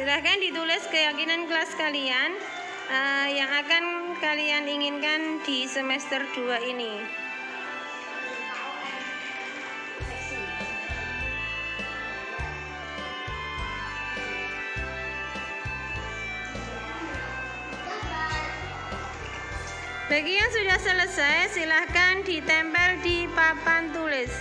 Silahkan ditulis keyakinan kelas kalian yang akan kalian inginkan di semester 2 ini. Bagi yang sudah selesai, silahkan ditempel di papan tulis.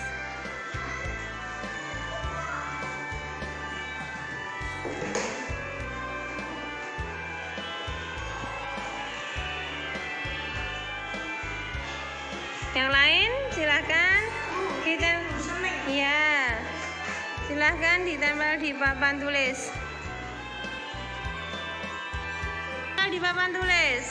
Yang lain silahkan silahkan ditempel di papan tulis. Di papan tulis.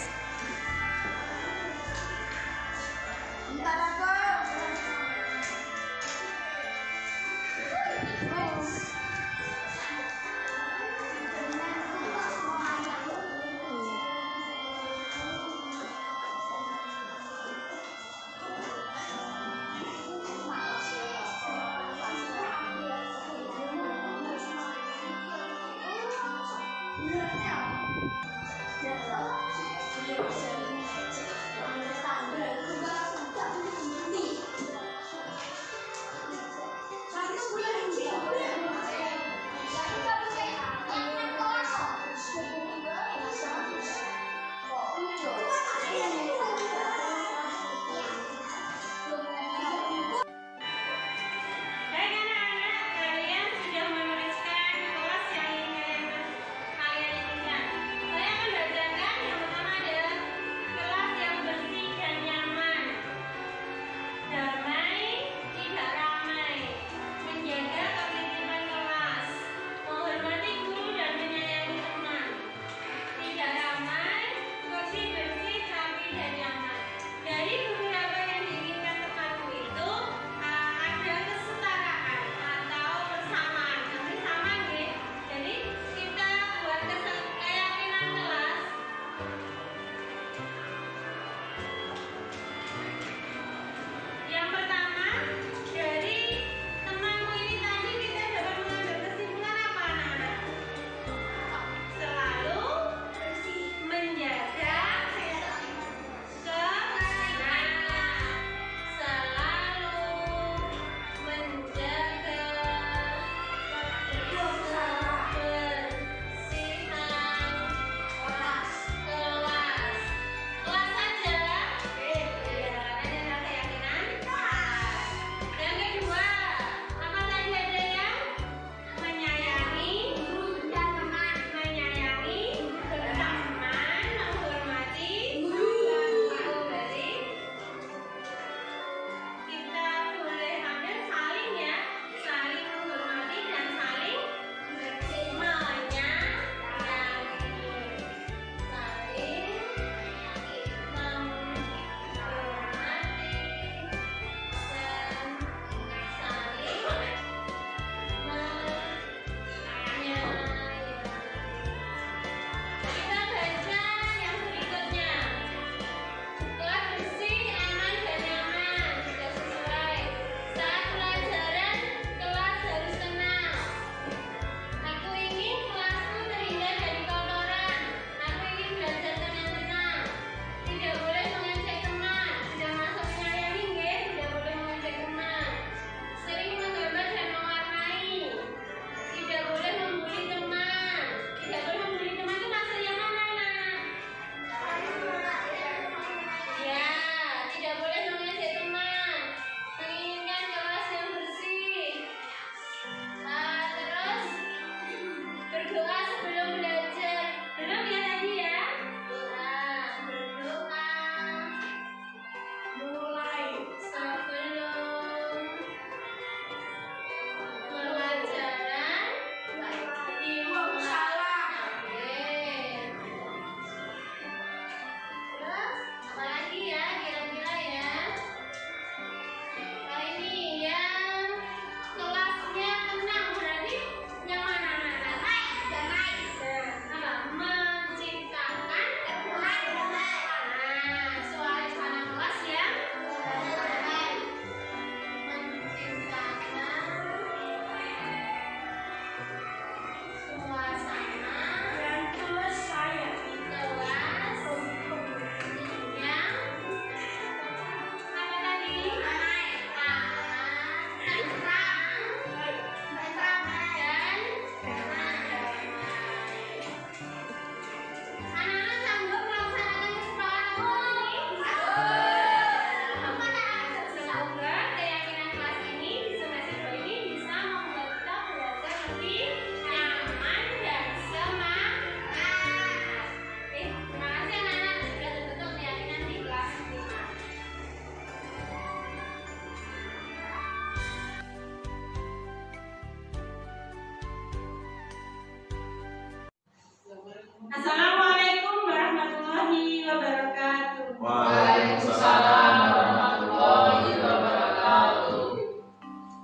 Assalamualaikum warahmatullahi wabarakatuh. Waalaikumsalam warahmatullahi wabarakatuh.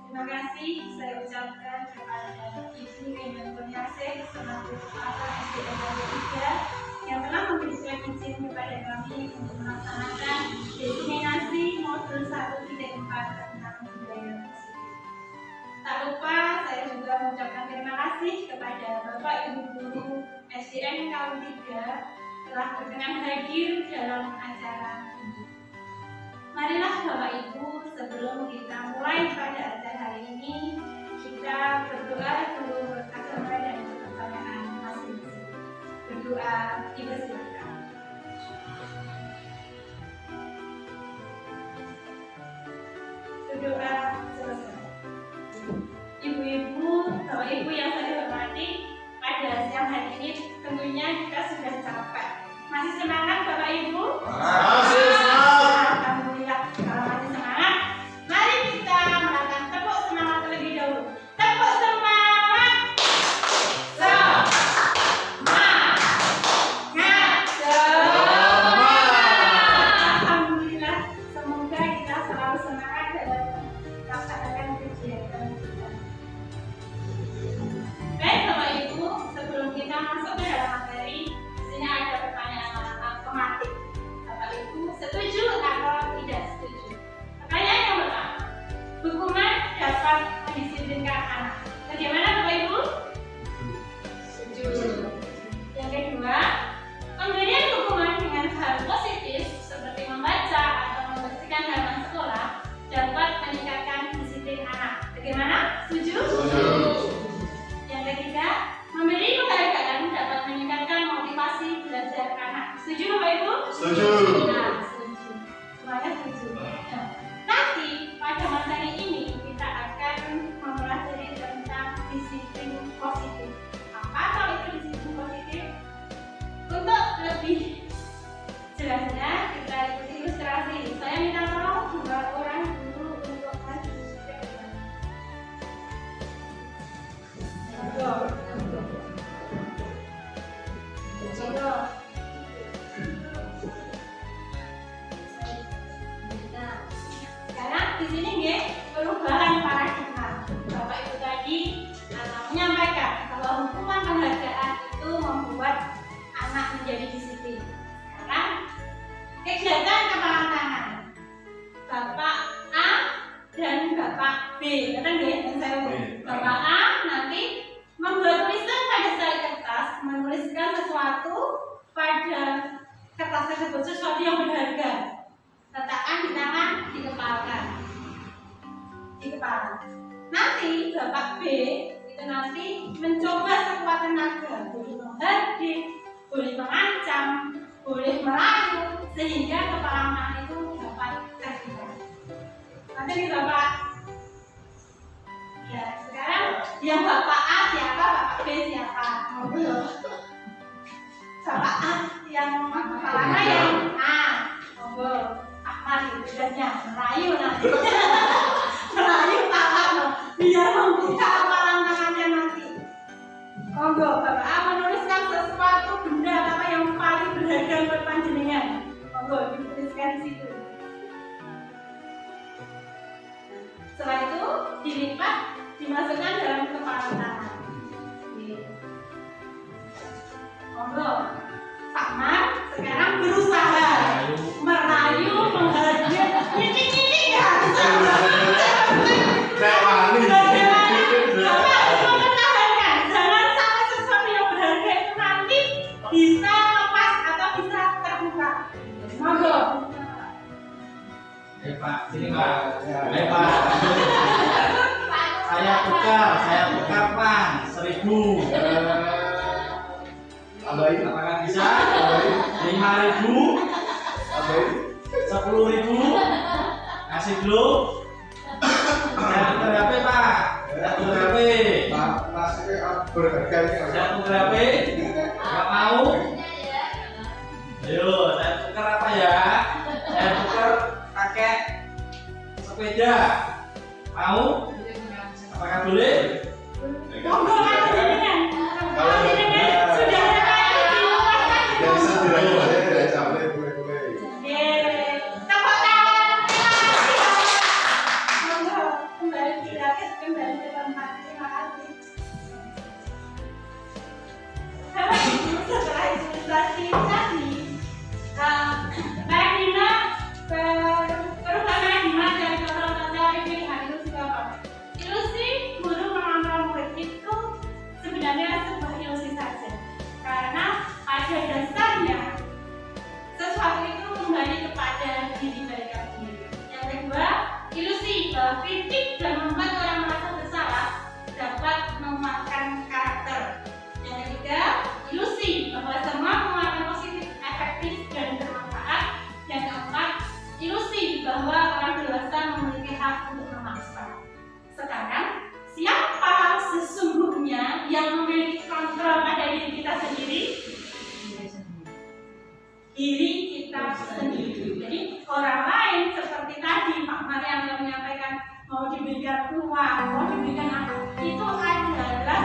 Terima kasih saya ucapkan kepada Ibu Kemen Kurniasih selaku Kepala SDN 3 yang telah memberikan izin kepada kami untuk melaksanakan diseminasi modul 1.4 tentang budaya positif. Tak lupa saya juga mengucapkan terima kasih kepada Bapak Ibu Guru SDN Kaum 3 telah berkenan hadir dalam acara ini. Marilah Bapak Ibu, sebelum kita mulai pada acara hari ini, kita berdoa dulu agama dan kepercayaan masing-masing. Berdoa, dipersilakan. Berdoa selesai. Ibu-ibu, Bapak Ibu yang saya hormati, pada siang hari ini tentunya kita sudah capek. Masih semangat Bapak Ibu? Masih semangat. Alhamdulillah, kalau masih semangat, mari kita melakukan tepuk semangat terlebih dahulu. Tepuk semangat. Alhamdulillah, semoga kita selalu semangat dalam melaksanakan kegiatan kita. Baik Bapak Ibu, sebelum kita masuk ke dalam materi, di sini ada pertanyaan otomatis. Bapak Ibu setuju atau tidak setuju? Pertanyaan yang pertama, hukuman dapat mendisiplinkan anak. Bagaimana Bapak Ibu? Setuju. Yang kedua, pemberian hukuman dengan hal positif seperti membaca atau membersihkan halaman sekolah dapat meningkatkan disiplin anak. Bagaimana? Setuju? Setuju. Yang ketiga, memberi penghargaan dapat meningkatkan motivasi belajar anak. Setuju Bapak Ibu? Setuju. Nah, setuju. Semuanya setuju. Nah, nanti pada materi ini kita akan mempelajari tentang disiplin positif. Apa kalau itu disiplin positif? Untuk lebih jelasnya kita ikuti ilustrasi. Saya minta tolong 2 orang dulu untuk maju ke depan. Nah, sekarang di sini nggih perubahan paradigma. Bapak Ibu tadi menyampaikan bahwa hukuman penghargaan itu membuat anak menjadi disiplin. Sekarang kegiatan kepalan tangan. Bapak A dan Bapak B, betul nggih? Bapak A nanti membuat tulisan pada slide kertas, menuliskan sesuatu pada kertas tersebut, sesuatu yang berharga. Letakkan di tangan, dikepalkan di kepala. Nanti Bapak B itu nanti mencoba sekuat tenaga, boleh menghadik, boleh mengancam, boleh merayu, sehingga kepala tangan itu dapat terlibat. Nanti nih Bapak. Ya, sekarang yang Bapak A siapa, Bapak B siapa? Ngobrol. Bapak A yang kepalanya yang A, ngobrol. Ahmad itu bedanya merayu nanti. Merayu paham loh, biar membuka kepala tangannya nanti. Monggo Bapak A menuliskan sesuatu benda apa yang paling berharga buat panjenengan. Monggo dituliskan di situ. Setelah itu dilipat, dimasukkan dalam kepala tangan. Monggo, Pak Mar sekarang berusaha merayu, menghadir, nyicik-nyicik ya. Bapak mempertahankan, jangan sampai sesuatu yang berharga itu nanti bisa lepas atau bisa terbuka. Monggo. Pak, sini Pak. Pak. Saya tukar Pak, 1.000. Apakah bisa? 5.000. 10.000. Kasih dulu. Saya tukar HP Pak. Saya tukar HP. Saya tukar HP. Nggak mau? Ayo, saya tukar apa ya? Saya tukar pakai sepeda. Mau? Apakah boleh? Monggo Pak jenengan. Kalau jenengan sudah ada di rumah dasarnya sesuatu itu kembali kepada diri mereka sendiri. Yang kedua, ilusi bahwa kritik dan membuat orang merasa bersalah dapat melemahkan karakter. Yang ketiga, ilusi bahwa semua penguatan positif efektif dan bermanfaat. Yang keempat, ilusi bahwa orang dewasa memiliki hak untuk memaksa. Sekarang, siapa sesungguhnya yang memiliki kontrol pada diri kita sendiri? Diri kita sendiri. Jadi orang lain seperti tadi Pak Mariam yang menyampaikan mau diberikan uang, mau diberikan apa, itu adalah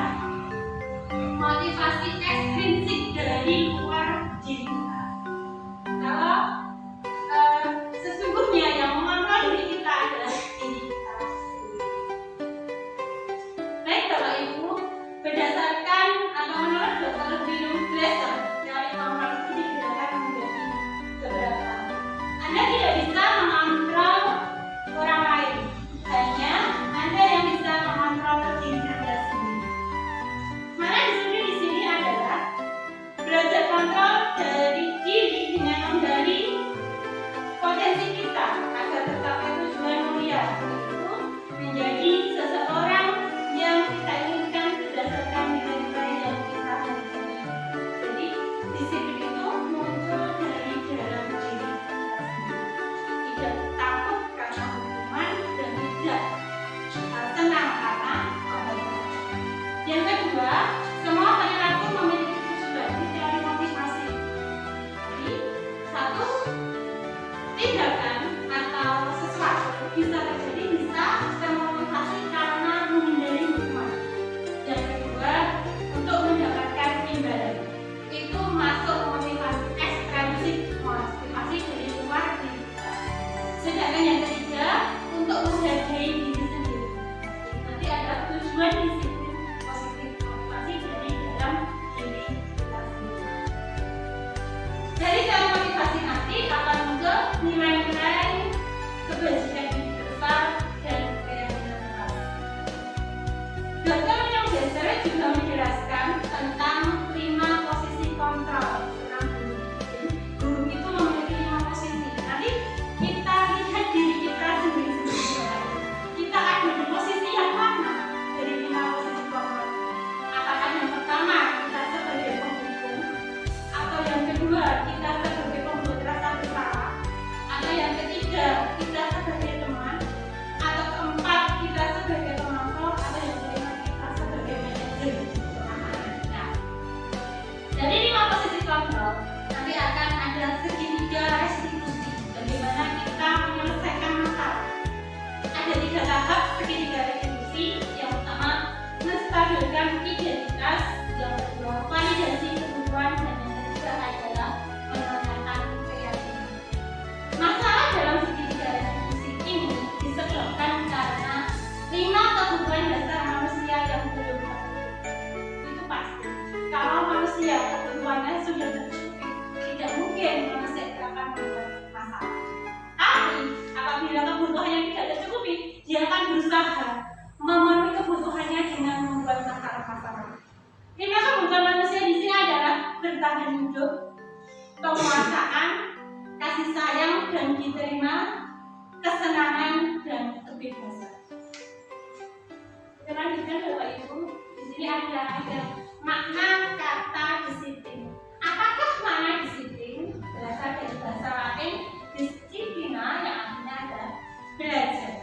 motivasi ekstrinsik dari luar diri kita. Kalau sesungguhnya yang mengontrol diri kita adalah diri kita sendiri. Baik Bapak Ibu, berdasarkan atau menurut Dr. William Glasser dari kontrol itu dibedakan menjadi beberapa. Anda tidak bisa mengontrol orang lain, hanya Anda yang bisa mengontrol diri Anda sendiri. Mana di sini adalah belajar kontrol dari diri dengan menggali potensi kita agar tercapai tujuan mulia, yaitu menjadi seseorang yang kita inginkan berdasarkan nilai-nilai yang kita miliki. Jadi disiplin itu muncul dari dalam diri kita sendiri. Tidak takut karena hukuman dan tidak senang karena kebaikan. Yang kedua, semua perilaku memiliki tujuan dari motivasi. Jadi satu, tindakan atau sesuatu bisa terjadi bisa termotivasi karena menghindari hukuman. Yang kedua, untuk mendapatkan imbalan. Itu masuk motivasi ekstrinsik, motivasi dari luar diri kita. Sedangkan yang ketiga, untuk menghargai diri sendiri. Nanti ada tujuan disiplin positif, motivasi dari dalam diri kita sendiri. Dari dalam motivasi nanti akan muncul nilai-nilai kebajikan universal dan kreativitas. Dr. William Glasser juga menjelaskan tentang 5 posisi kontrol seorang guru. Jadi, guru itu memiliki 5 posisi. Nanti kita lihat diri kita sendiri-sendiri. Kita ada di posisi yang mana dari 5 posisi kontrol? Apakah yang pertama kita sebagai penghukum, atau yang kedua kita sebagai pembuat rasa bersalah, atau yang ketiga kita sebagai teman, atau keempat kita sebagai pengontrol, atau yang kelima kita sebagai manajer. Nah, dari 5 posisi kontrol nanti akan ada segitiga restitusi, bagaimana kita menyelesaikan masalah. Ada 3 tahap segitiga restitusi. Yang pertama, menstabilkan identitas. Yang kedua, validasi kebutuhan. Dan yang ketiga adalah menanyakan keyakinan. Masalah dalam segitiga restitusi ini disebabkan karena 5 kebutuhan dasar manusia yang belum terpenuhi. Itu pasti. Kalau manusia kebutuhannya sudah tercukupi, tidak mungkin manusia itu akan membuat masalah. Tapi apabila kebutuhannya tidak tercukupi, dia akan berusaha memenuhi kebutuhannya dengan membuat masalah-masalah. 5 kebutuhan manusia di sini adalah bertahan hidup, penguasaan, kasih sayang dan diterima, kesenangan dan kebebasan. Kita lanjutkan Bapak Ibu. Di sini ada makna kata disiplin. Apakah makna disiplin? Berasal dari bahasa Latin disciplina yang artinya adalah belajar.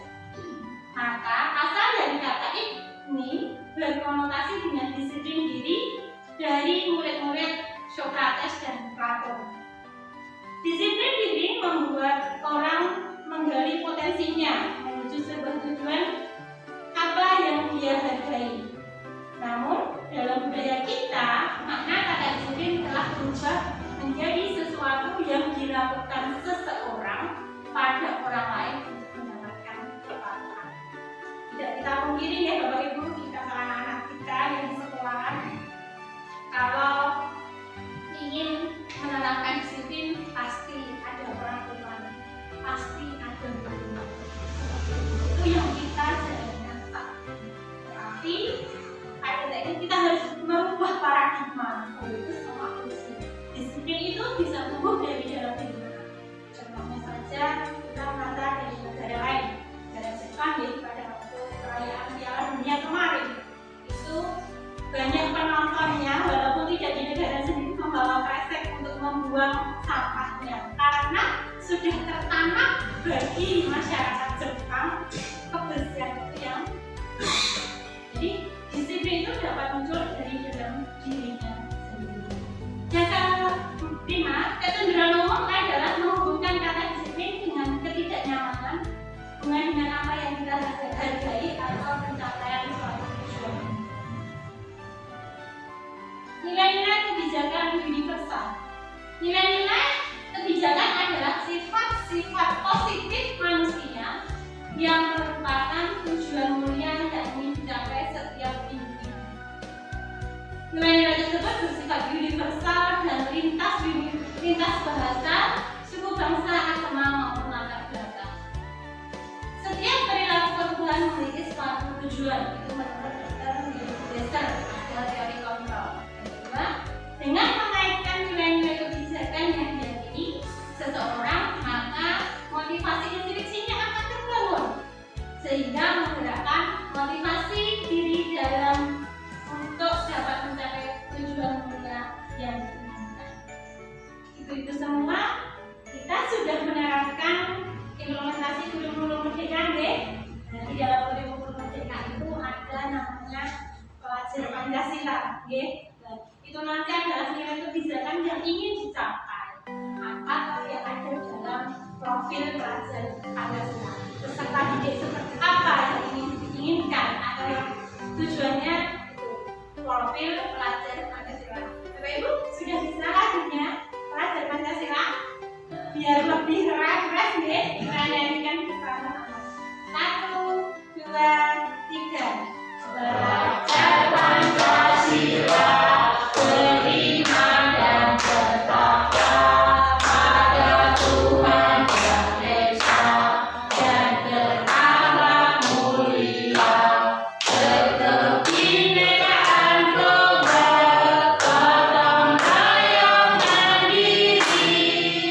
Maka asal dari kata ini berkonotasi dengan disiplin diri dari murid-murid Socrates dan Plato. Disiplin diri membuat orang menggali potensinya menuju sebuah tujuan apa yang dia hargai. Namun dalam budaya kita, makna kata disiplin telah berubah menjadi sesuatu yang dilakukan seseorang pada orang lain untuk mendapatkan kepatuhan. Tidak kita pungkiri ya Bapak Ibu, kita anak-anak kita yang di sekolahan, kalau ingin menerapkan disiplin pasti ada orang tuanya, pasti ada guru. membuang sampahnya karena sudah tertanam bagi masyarakat Jepang kebersihan itu yang jadi disiplin itu dapat muncul dari dalam dirinya sendiri. Yang kelima, kecenderungan umum adalah menghubungkan kata disiplin dengan ketidaknyamanan, hubungan dengan apa yang kita hargai atau pencapaian suatu tujuan. Nilai-nilai kebijakan universal. Nilai-nilai kebijakan adalah sifat-sifat positif manusia yang merupakan tujuan mulia yang ingin dicapai setiap individu. Nilai-nilai tersebut bersifat universal dan lintas bahasa, suku bangsa, agama maupun latar belakang. Setiap perilaku perbuatan memiliki suatu tujuan, itu menurut Dr. Desser adalah teori kontrol. Kedua, dengan mengaitkan nilai-nilai kebijakan yang diyakini seseorang, maka motivasi instruksinya akan terbangun sehingga menggerakkan motivasi diri dalam untuk dapat mencapai tujuan mulia yang diinginkan. Itu semua kita sudah menerapkan implementasi kurikulum merdeka, dan di dalam kurikulum merdeka itu ada namanya pelajaran Pancasila, dan itu nanti adalah nilai kebijakan yang ingin dicapai apa yang ada dalam profil pelajar Pancasila. Peserta didik seperti apa yang ingin diinginkan atau yang tujuannya itu profil pelajar Pancasila. Bapak Ibu sudah bisa lagunya pelajar Pancasila biar lebih refresh nih, kita nyanyikan bersama-sama. 1, 2, 3. Belajar Pancasila, beriman dan bertakwa pada Tuhan Yang Esa dan berakhlak mulia, berkebinekaan global, gotong royong mandiri,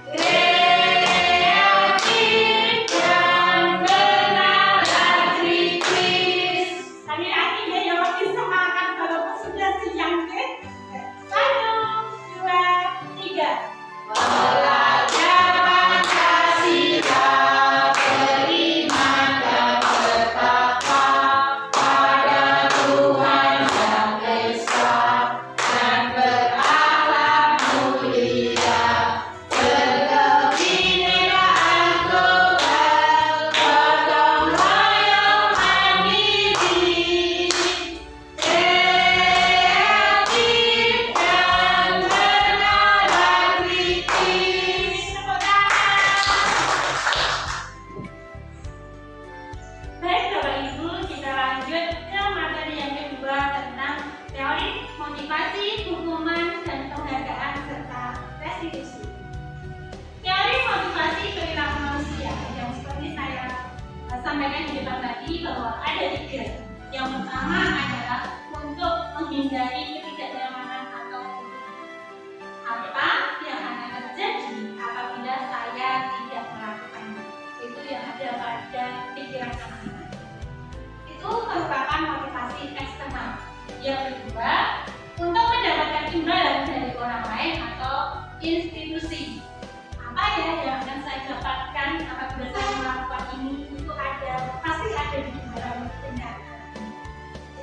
kreatif dan bernalar kritis. Sekali lagi ya, yang lebih semangat walaupun sudah siang deh. 1, 2, 3. Belajar Pancasila, beriman dan bertakwa pada Tuhan Yang Esa dan berakhlak mulia, berkebinekaan global, gotong royong mandiri, kreatif dan bernalar kritis. Tepuk tangan. Baik Bapak Ibu, kita lanjut ke materi yang kedua tentang teori motivasi, hukuman, dan penghargaan serta restitusi. Teori motivasi perilaku manusia yang seperti saya sampaikan di depan tadi bahwa ada 3. Yang pertama adalah untuk menghindari ketidaknyamanan atau apa yang akan terjadi apabila saya tidak melakukannya. Itu yang ada pada pikiran anak-anak. Itu merupakan motivasi eksternal. Yang kedua, untuk mendapatkan imbalan dari orang lain atau institusi. Apa ya yang akan saya dapatkan apabila saya melakukan ini? Itu pasti ada di dalam kenyataan.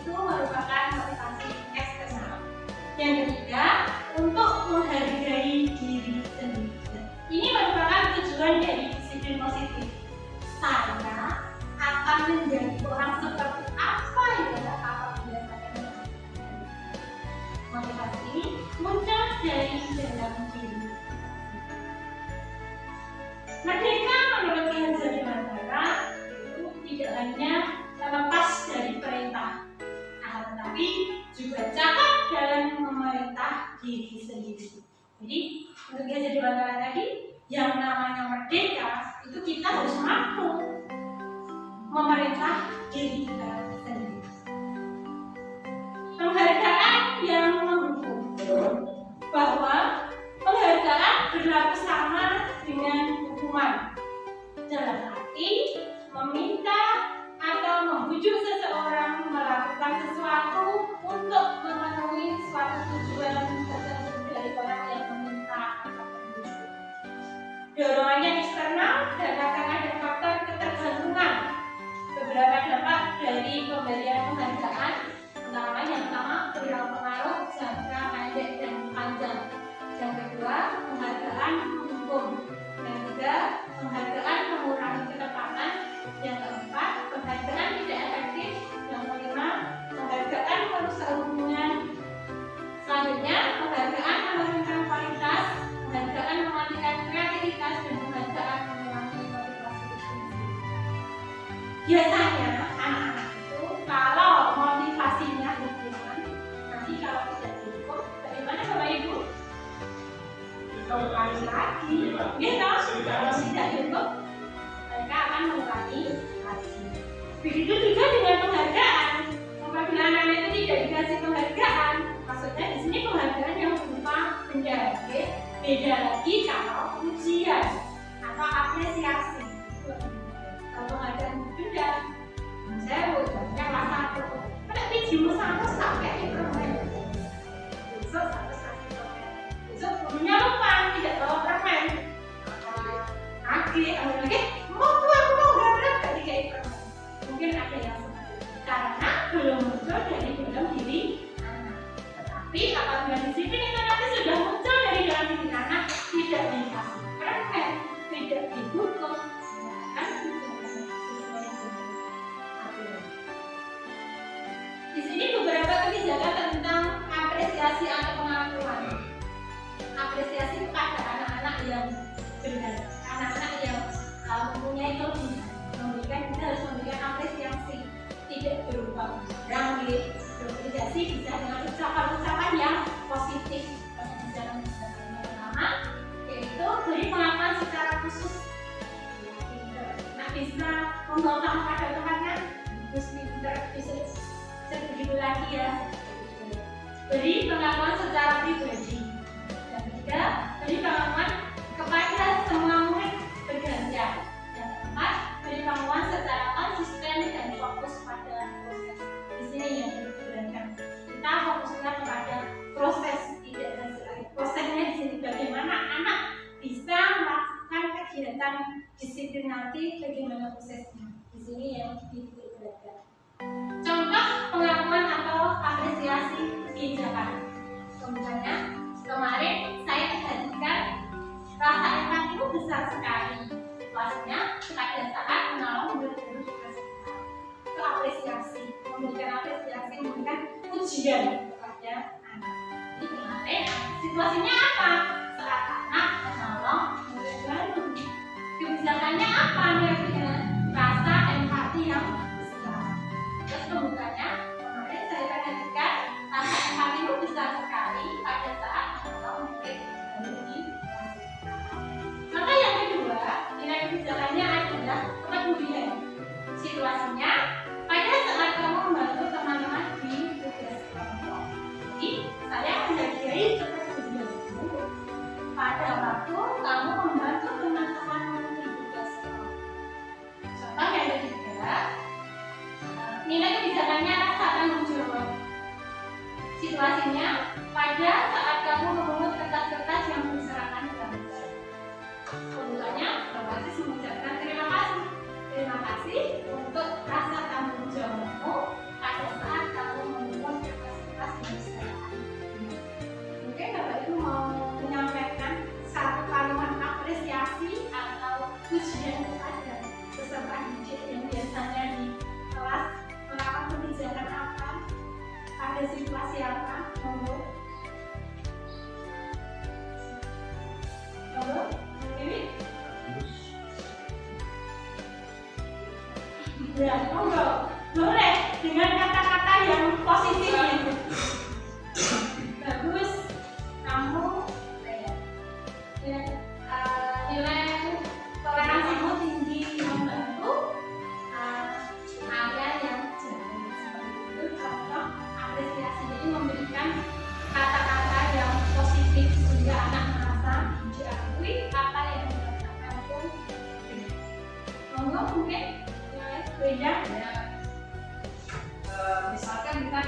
Itu merupakan motivasi eksternal. Yang ketiga, untuk menghargai diri sendiri. Ini merupakan tujuan dari disiplin positif. Saya akan menjadi orang seperti apa ya apabila saya melakukan. Motivasi muncul dari dalam diri. Merdeka menurut Ki Hajar Dewantara itu tidak hanya terlepas dari perintah, tetapi juga cakap dalam memerintah diri sendiri. Jadi menurut Ki Hajar Dewantara tadi, yang namanya merdeka itu kita harus mampu memerintah diri kita sendiri. Penghargaan yang menghukum, bahwa penghargaan berlaku sama dengan hukuman, dalam arti meminta atau membujuk seseorang melakukan sesuatu untuk memenuhi suatu tujuan tertentu dari orang yang meminta hukum. Yang ketiga, penghargaan mengurangi ketepatan. Yang keempat, penghargaan tidak efektif. Yang kelima, penghargaan merusak hubungan. Selanjutnya, penghargaan menurunkan kualitas, penghargaan mematikan kreativitas, dan penghargaan mengurangi motivasi diskusi. Biasanya anak-anak itu kalau motivasinya hubungan, nanti kalau tidak dihukum, bagaimana Bapak Ibu? Kembali lagi, gitu. Kalau tidak dihukum, mereka akan mengulangi lagi. Begitu juga dengan penghargaan. Apabila anak itu tidak dikasih penghargaan, maksudnya di sini penghargaan yang berupa benda. Beda lagi kalau ujian atau apresiasi. Kalau penghargaan benda, saya ujiannya kelas 1. Ada video satu sampai di permen. Besok satu sampai permen. Besok gurunya lupa tidak bawa permen. Lagi, mau gambar gak dikai permen? Mungkin ada yang karena belum muncul dari dalam diri anak. Tetapi apabila disiplin itu nanti sudah muncul dari dalam diri anak, tidak dikasih permen, tidak dihukum, akan sesuai aturan. Di sini beberapa kebijakan tentang apresiasi atau pengakuan. Apresiasi kepada anak-anak yang benar, anak-anak yang mempunyai kelebihan. Kita harus memberikan apresiasi. Tidak berupa barang, apresiasi bisa dengan ucapan-ucapan yang positif. Yang pertama yaitu beri pengakuan secara khusus. Nah, bisa membawa pada tempatnya, terus pinter, bisa begitu lagi ya. Beri pengakuan secara pribadi. Yang ketiga, beri pengakuan kepada semua murid bergantian. Yang keempat, beri pengakuan secara konsisten dan fokus pada proses. Di sini yang diperlukan, kita fokusnya kepada proses, tidak hasil. Prosesnya di sini bagaimana anak bisa melakukan kegiatan disiplin nanti, bagaimana prosesnya. Di sini yang diperlukan. Contoh pengakuan atau apresiasi kebijakan. Contohnya kemarin saya perhatikan rasa empati itu besar sekali. Maksudnya pada saat menolong guru-guru di kelas itu apresiasi, memberikan apresiasi, memberikan ujian kepada anak. Jadi kemarin situasinya apa? Saat anak menolong guru-guru, kebijakannya apa? Rasa empati yang besar. Terus pembukanya kemarin saya perhatikan rasa empati itu besar sekali pada saat menolong guru-guru di kelas. Maka yang kedua, nilai kebijakannya adalah kepedulian. Situasinya pada saat kamu membantu teman-teman di tugas kelompok. Jadi saya menghargai kepedulianmu pada waktu kamu membantu teman-teman di tugas kelompok. Contoh yang ketiga, nilai kebijakannya rasa tanggung jawab. Situasinya pada saat kamu memungut kertas-kertas yang berserakan gambar. Pembukanya otomatis mengucapkan terima kasih. Terima kasih untuk rasa tanggung jawabmu pada saat kamu menemukan kertas-kertas yang berserakan. Mungkin Bapak Ibu mau menyampaikan satu kalimat apresiasi atau pujian kepada peserta didik yang biasanya di kelas melakukan kebijakan apa, pada situasi apa, monggo. Ya, monggo. Boleh dengan kata-kata yang positif ya. Bagus, kamu nilai toleransimu tinggi, membantu area yang jauh. Seperti itu contoh apresiasi. Jadi memberikan kata-kata yang positif sehingga anak merasa diakui apa yang dilakukan pun. Monggo mungkin beda ya. Misalkan kita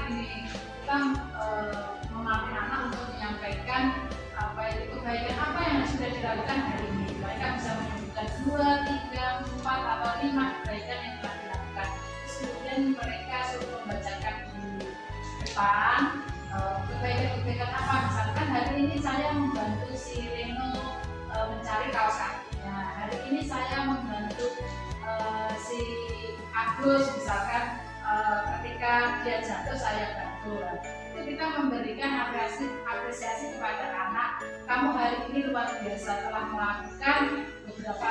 memanggil anak untuk menyampaikan apa itu kebaikan apa yang sudah dilakukan hari ini. Mereka bisa menyebutkan 2, 3, 4 atau 5 kebaikan yang telah dilakukan. Terus kemudian mereka suruh membacakan di depan kebaikan-kebaikan apa. Misalkan hari ini saya membantu si Reno mencari bagus, misalkan ketika dia jatuh saya bantu. Itu kita memberikan apresiasi kepada anak. Kamu hari ini luar biasa telah melakukan beberapa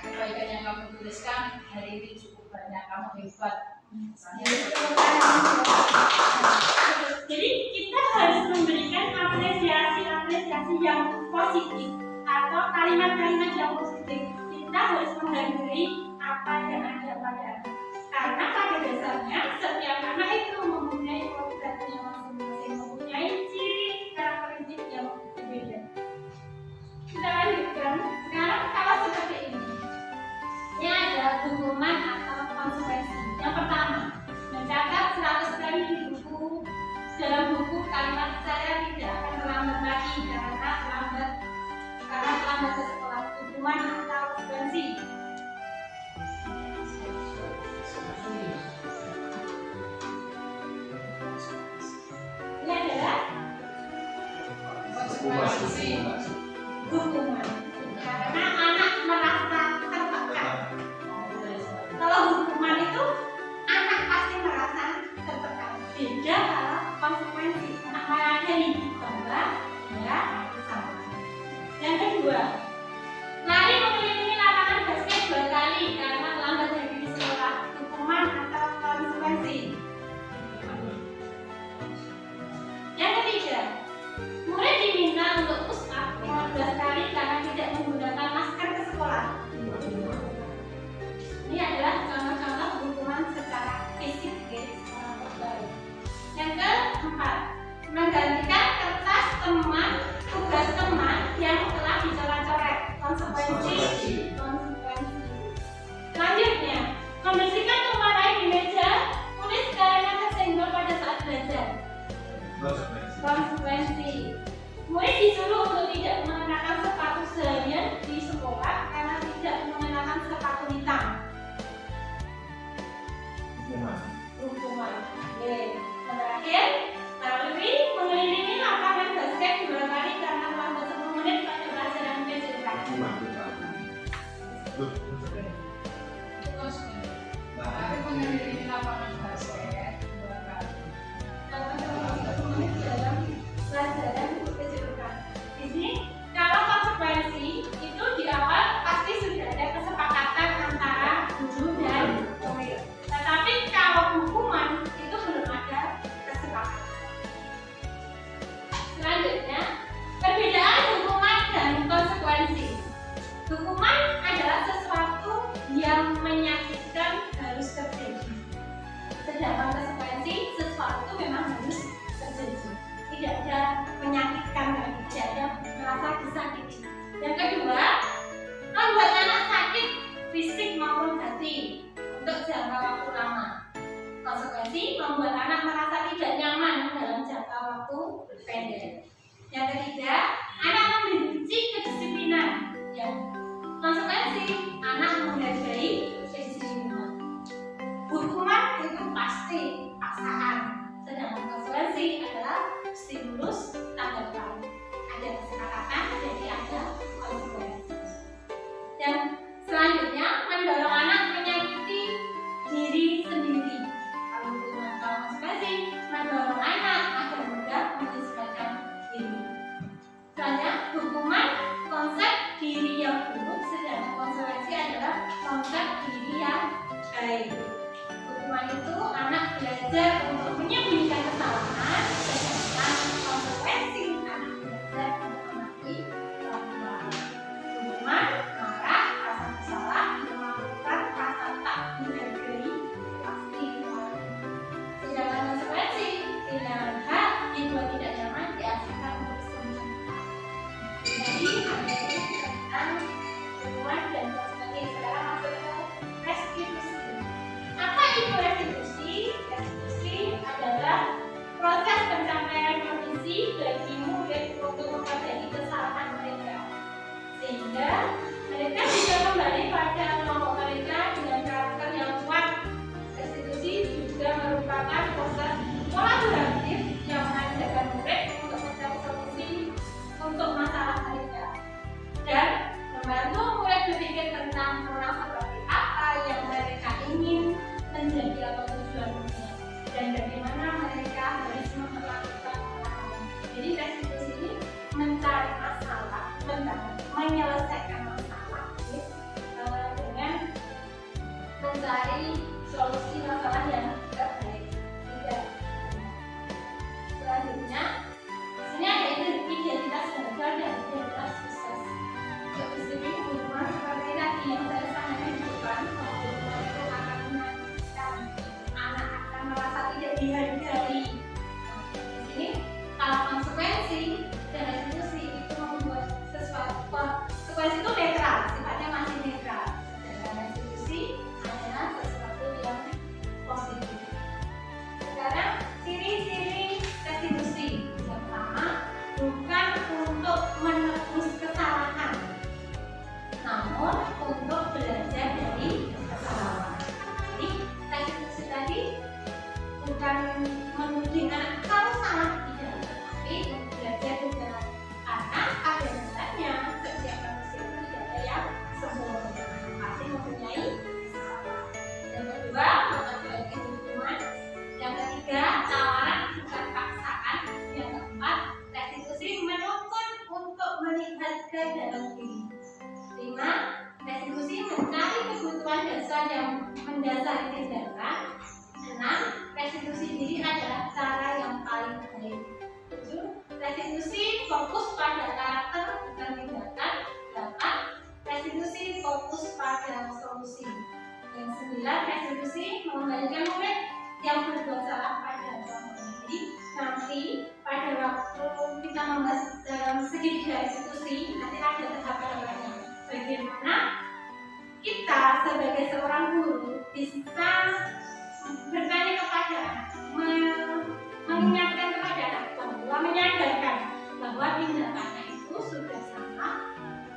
kebaikan yang kamu tuliskan hari ini cukup banyak, kamu hebat. Jadi kita harus memberikan apresiasi yang positif atau kalimat-kalimat yang positif. Kita harus menghargai apa yang ada pada anak. Karena pada dasarnya setiap anak itu mempunyai kualitasnya masing-masing, mempunyai ciri karakteristik yang berbeda. Kita lanjutkan. Sekarang kalau seperti ini, ini ada hukuman atau konsekuensi. Yang pertama, mencatat 100 kali di buku. Dalam buku kalimat saya tidak akan terlambat lagi karena terlambat ke sekolah. Hukuman atau konsekuensi. Ini adalah hukuman karena anak merasa tertekan. Kalau hukuman itu anak pasti merasa tertekan. Beda kalau konsekuensi, anak menyadari bahwa dia salah. Yang kedua, lari mengelilingi lapangan basket 2 kali karena terlambat dari di sekolah. Hukuman atau konsekuensi. Yang ketiga, murid diminta untuk push up 15 kali karena tidak menggunakan masker ke sekolah. Ini adalah contoh-contoh hukuman secara fisik di sekolah terbaik. Yang keempat, menggantikan kertas teman, tugas teman yang telah dicoret-coret. Konsekuensi. Selanjutnya, membersihkan tumpah air di meja, tulis kalimat tersenggol pada saat belajar. Konsekuensi. Murid disuruh untuk tidak mengenakan sepatu seharian di sekolah karena tidak mengenakan sepatu hitam. Hukuman. Terakhir, lari mengelilingi lapangan basket 2 kali karena terlambat 10 menit pada pelajaran PJK. Terus, lari mengelilingi lapangan basket 2 kali. Dalam pelajaran PJK. Di sini, kalau konsekuensi itu di awal pasti sudah ada kesepakatan antara guru dan murid. Tetapi kalau hukuman itu belum ada kesepakatan. Selanjutnya, perbedaan hukuman dan konsekuensi. Hukuman adalah sesuatu yang menyakitkan harus terjadi. Sedangkan konsekuensi sesuatu memang harus terjadi. Tidak ada menyakitkan lagi, tidak ada merasa disakiti. Yang kedua, membuat anak sakit fisik maupun hati untuk jangka waktu lama. Konsekuensi membuat anak merasa tidak nyaman dalam jangka waktu pendek. Yang ketiga, anak membenci kedisiplinan. Yang konsekuensi, anak menghargai kedisiplinan. Hukuman itu pasti paksaan, sedangkan konsekuensi adalah stimulus tanggapan. Ada kesepakatan, jadi ada konsekuensi. Dan selanjutnya, mendorong anak menyakiti diri sendiri. Kalau hukuman atau konsekuensi, mendorong anak agar mudah menyesuaikan diri. Selanjutnya, hukuman konsep diri yang buruk, sedangkan konsekuensi adalah konsep diri yang baik. Hukuman itu anak belajar untuk menyembunyikan kesalahan, sedangkan konsekuensi anak belajar untuk mengakui kesalahan. Hukuman marah, rasa bersalah, melakukan rasa tak dihargai, pasti marah. Sedangkan konsekuensi kehilangan hak, dibuat tidak nyaman, diasingkan untuk sementara. Jadi ada tentang hukuman dan konsekuensi. Sekarang masuk ke restitusi. Apa itu restitusi? Restitusi adalah proses pencapaian kondisi bagi murid untuk memperbaiki kesalahan mereka, sehingga mereka bisa kembali pada kelompok mereka dengan karakter yang kuat. Restitusi juga merupakan proses kolaboratif yang mengajarkan murid untuk mencari solusi untuk masalah mereka dan membantu murid berpikir tentang orang seperti apa yang mereka ingin menyelesaikan masalah dengan mencari solusi masalah yang terbaik. Tidak. Selanjutnya, di sini ada identitas gagal dan identitas sukses. Di sini hubungan seperti tadi yang saya sampaikan di depan, bahwa hubungan itu akan menantikan anak akan merasa tidak dihargai. Di sini kalau konsekuensi dan restitusi itu membuat sesuatu, konsekuensi itu netral, sifatnya masih netral. Dan restitusi adalah sesuatu yang positif. Sekarang ciri-ciri restitusi. Yang pertama, bukan untuk menebus kesalahan, namun untuk belajar dari kesalahan. Jadi restitusi tadi bukan menuding anak kamu salah, tidak, tapi belajar juga. Karena pada dasarnya setiap manusia itu tidak ada yang sempurna, pasti mempunyai kesalahan. Yang kedua, memperbaiki hubungan. Yang ketiga, tawaran bukan paksaan. Yang keempat, restitusi menuntut untuk melihat ke dalam diri. 5. Restitusi mencari kebutuhan dasar yang mendasari tindakan. 6. Restitusi diri adalah cara yang paling baik. 7. Restitusi fokus pada karakter bukan tindakan. 8. Restitusi fokus pada solusi. Yang 9. Restitusi mengembalikan murid yang berbuat salah pada orang. Jadi nanti pada waktu kita membahas dalam segitiga restitusi, nanti ada tahap-tahapnya. Bagaimana kita sebagai seorang guru bisa bertanya kepada anak, mengingatkan kepada anak bahwa menyadarkan bahwa tindakannya itu sudah salah,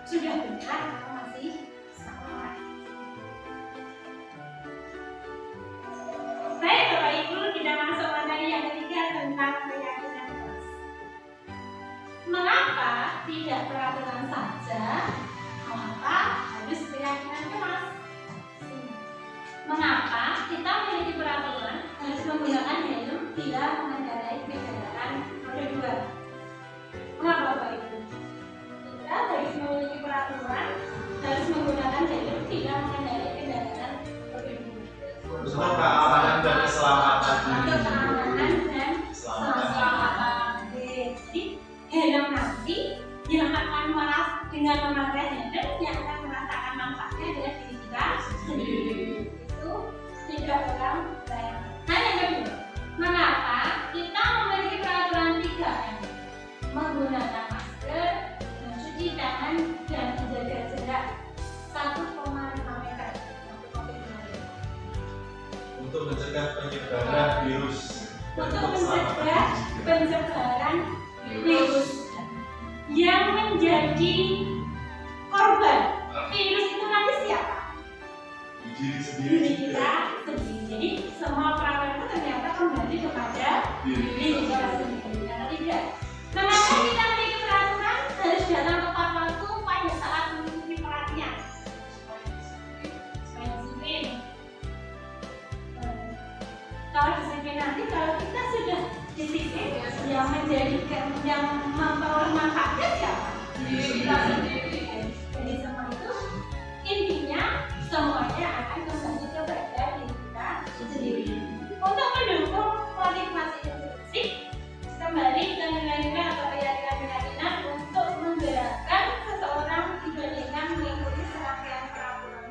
sudah benar atau masih salah. Baik Bapak Ibu, kita masuk materi yang ketiga tentang keyakinan keras. Mengapa tidak peraturan saja? Mengapa harus keyakinan keras? Mengapa kita memiliki peraturan harus menggunakan helm bila mengendarai kendaraan roda 2? Mengapa Bapak Ibu? Kita harus memiliki peraturan harus menggunakan helm bila mengendarai kendaraan roda 2. Untuk keamanan dan keselamatan. Untuk keamanan dan keselamatan. Jadi helm nanti yang akan dengan memakai helm yang akan merasakan manfaatnya adalah diri kita sendiri. Itu tidak orang lain. Nah yang kedua, mengapa kita memiliki peraturan 3M? Menggunakan masker, mencuci tangan, dan menjaga jarak 1,5 meter untuk COVID-19. Untuk mencegah penyebaran virus. Untuk mencegah penyebaran virus yang menjadi korban virus itu nanti siapa? Diri sendiri. Diri kita sendiri. Jadi semua peraturan itu ternyata kembali kepada diri kita sendiri. Karena tidak. Mengapa kita memiliki peraturan harus datang tepat waktu pada saat mengikuti pelatihan? Supaya disiplin. Kalau disiplin nanti, kalau kita sudah disiplin, yang menjadikan yang memperoleh manfaatnya siapa? Diri kita sendiri. Jadi semua itu intinya semuanya akan kembali kepada diri kita sendiri. Untuk mendukung motivasi instruksi, kembali ke nilai-nilai atau keyakinan untuk menggerakkan seseorang dibandingkan mengikuti serangkaian peraturan.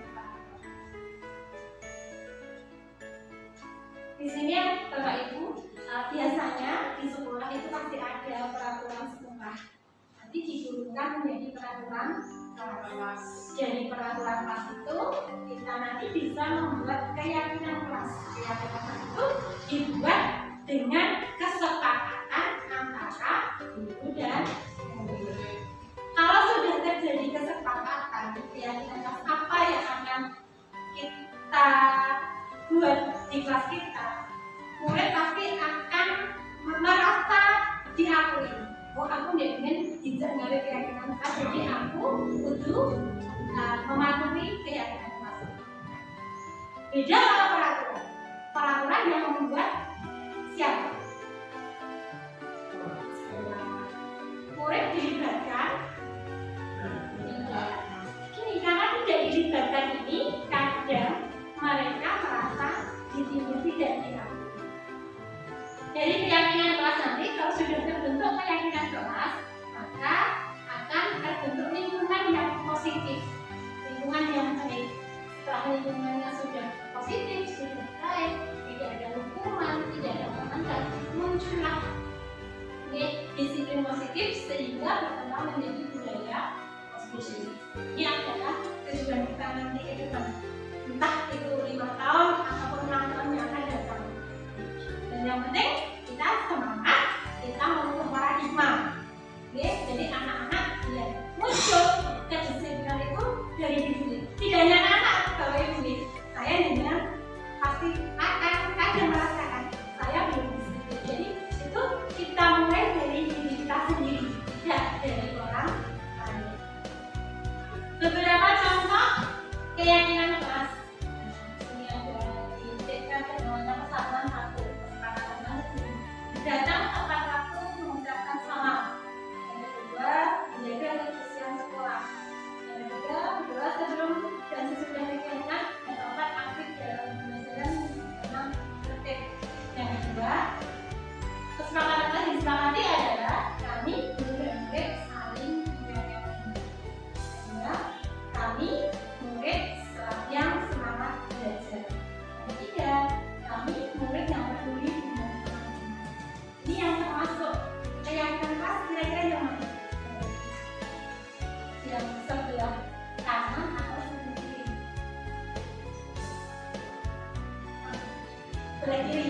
Di sini Bapak Ibu, biasanya di sekolah itu pasti ada peraturan sekolah. Nanti digulungkan menjadi peraturan kelas. Jadi peraturan kelas itu kita nanti bisa membuat keyakinan kelas. Keyakinan kelas itu dibuat dengan kesepakatan antara guru dan murid. Kalau sudah terjadi kesepakatan keyakinan kelas apa yang akan kita buat di kelas kita, murid pasti akan merasa diakui. Oh aku ingin tidak nggawe keyakinan kelas, jadi aku butuh mematuhi keyakinan kelas. Beda kalau peraturan. Peraturan yang membuat siapa? Murid dilibatkan positif, lingkungan yang baik. Setelah lingkungannya sudah positif, sudah baik, tidak ada hukuman, tidak ada penantan, muncullah disiplin positif sehingga berkembang menjadi budaya positif. Ini adalah tujuan kita nanti ke depan, entah itu 5 tahun ataupun 6 tahun yang akan datang. Dan yang penting kita semangat, kita mengubah paradigma. Jadi anak-anak ya muncul kedisiplinan itu dari diri. Tidak hanya anak kalau ibu, saya juga pasti akan merasakan saya belum disiplin. Jadi itu kita mulai dari diri kita sendiri, tidak dari orang lain. Beberapa contoh keyakinan kelas. Ini ada diintegrasikan ke dalam persatuan satu, kesepakatan datang tepat waktu mengucapkan salam. Yang kedua, menjaga kebersihan sekolah. Yang ketiga, berdoa sebelum dan sesudah kegiatan dan dapat aktif dalam pembelajaran dalam tertib. Yang kedua, kesepakatan yang disepakati adalah kami guru dan murid saling menjaga. Kedua, kami murid yang semangat belajar. Yang ketiga, kami murid yang peduli dengan teman-teman. Ini yang termasuk keyakinan kelas kira-kira yang mana? Yang sebelah kanan atau sebelah kiri? Sebelah kiri.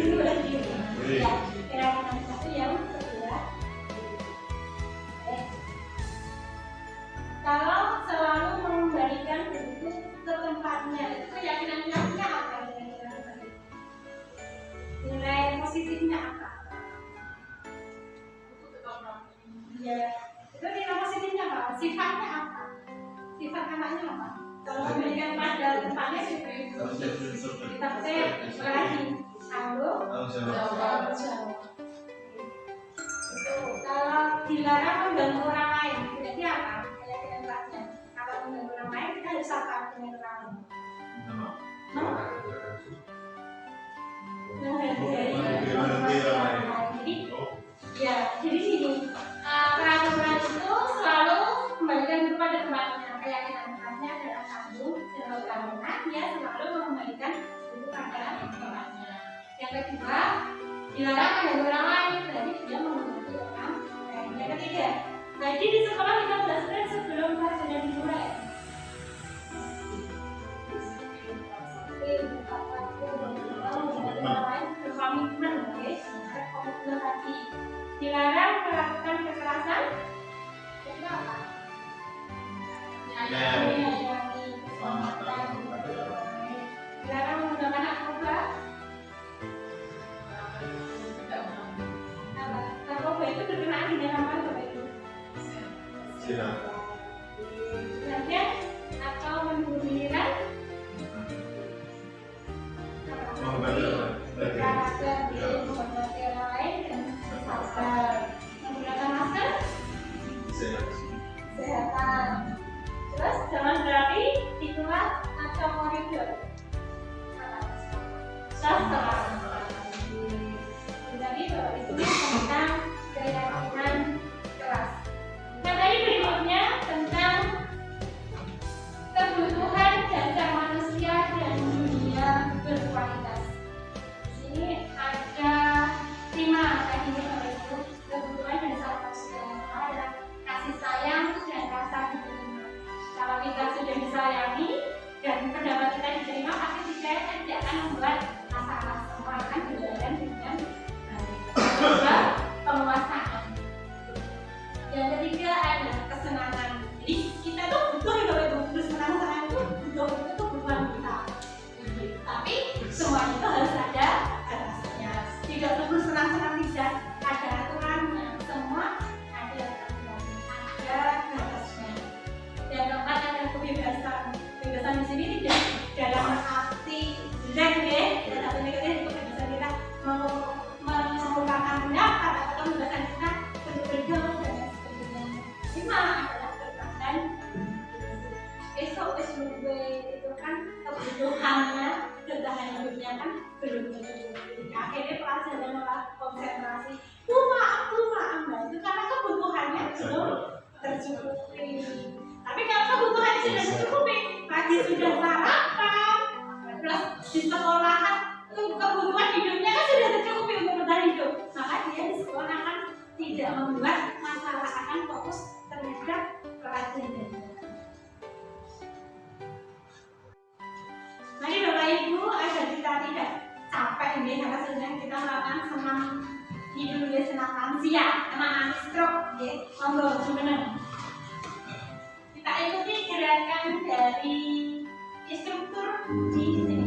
Sebelah kiri. Ya, keyakinan satu yang sebelah kiri. Oke. Kalau selalu mengembalikan buku ke tempatnya, itu keyakinannya apa kira-kira? Nilai positifnya apa? Ya, itu nilai positifnya apa? Sifatnya apa? Sifat anaknya apa? Kalau memberikan pada tempatnya kita percaya lagi sanggup jawab. Kalau dilarang mengganggu orang lain, berarti apa? Keyakinan kelasnya. Kalau mengganggu orang lain, kita harus apa dengan orang lain? Menghargai orang lain. Jadi gini, peraturan itu selalu kembalikan kepada tempatnya. Keyakinan tempatnya adalah sambung, karena dia selalu mengembalikan itu pada tempatnya. Yang kedua, dilarang mengganggu orang lain, berarti dia menghormati orang lain. Yang ketiga, jadi di sekolah 15 menit sebelum pelajaran dimulai. Berkomitmen, komitmen tadi. Dilarang melakukan kekerasan. Itu apa? Dilarang menggunakan narkoba. Narkoba itu berkenaan di dalam apa itu? Kemudian atau membunuh diri. Menghormati orang lain dan sabar. Menggunakan masker, kesehatan. Terus jangan berlari di kelas atau koridor. Sastra. Jadi itu tentang keyakinan kelas. Materi berikutnya tentang kebutuhan dasar manusia dan dunia berkualitas. Ini ada 5 tadi itu kebutuhan dasar manusia yang adalah kasih sayang dan rasa diterima. Kalau kita sudah disayangi dan pendapat kita diterima, pasti tidak akan membuat masalah. Semua akan berjalan dengan baik. Kedua, penguasaan. Yang ketiga adalah kesenangan. Jadi kita tuh butuh itu bersenang-senang itu butuh kebutuhan kita. Tapi semua itu harus ada batasnya. Tidak perlu senang-senang, tidak ada aturannya. Semua ada aturannya, ada batasnya. Dan keempat ada kebebasan. Kebebasan di sini tidak dalam arti jelek ya. Tapi negatif itu kebebasan kita mengungkapkan pendapat atau kebebasan kita untuk bergaul dan sebagainya. 5 adalah kebebasan. Besok itu kan kebutuhannya, bertahan hidupnya kan belum tentu. Akhirnya pelajaran malah konsentrasi. Maaf, itu karena kebutuhannya belum tercukupi. Tapi kalau kebutuhan sudah tercukupi. Pagi sudah sarapan, terus di sekolahan kebutuhan hidupnya kan sudah tercukupi untuk bertahan hidup. Maka dia di sekolah kan tidak membuat masalah, akan fokus terhadap pelajaran. Mari Bapak Ibu, agar kita tidak capek ini karena sedang kita melakukan senam tidur ya, senam lansia, anak stroke ya, monggo sebenarnya. Kita ikuti gerakan dari instruktur di sini.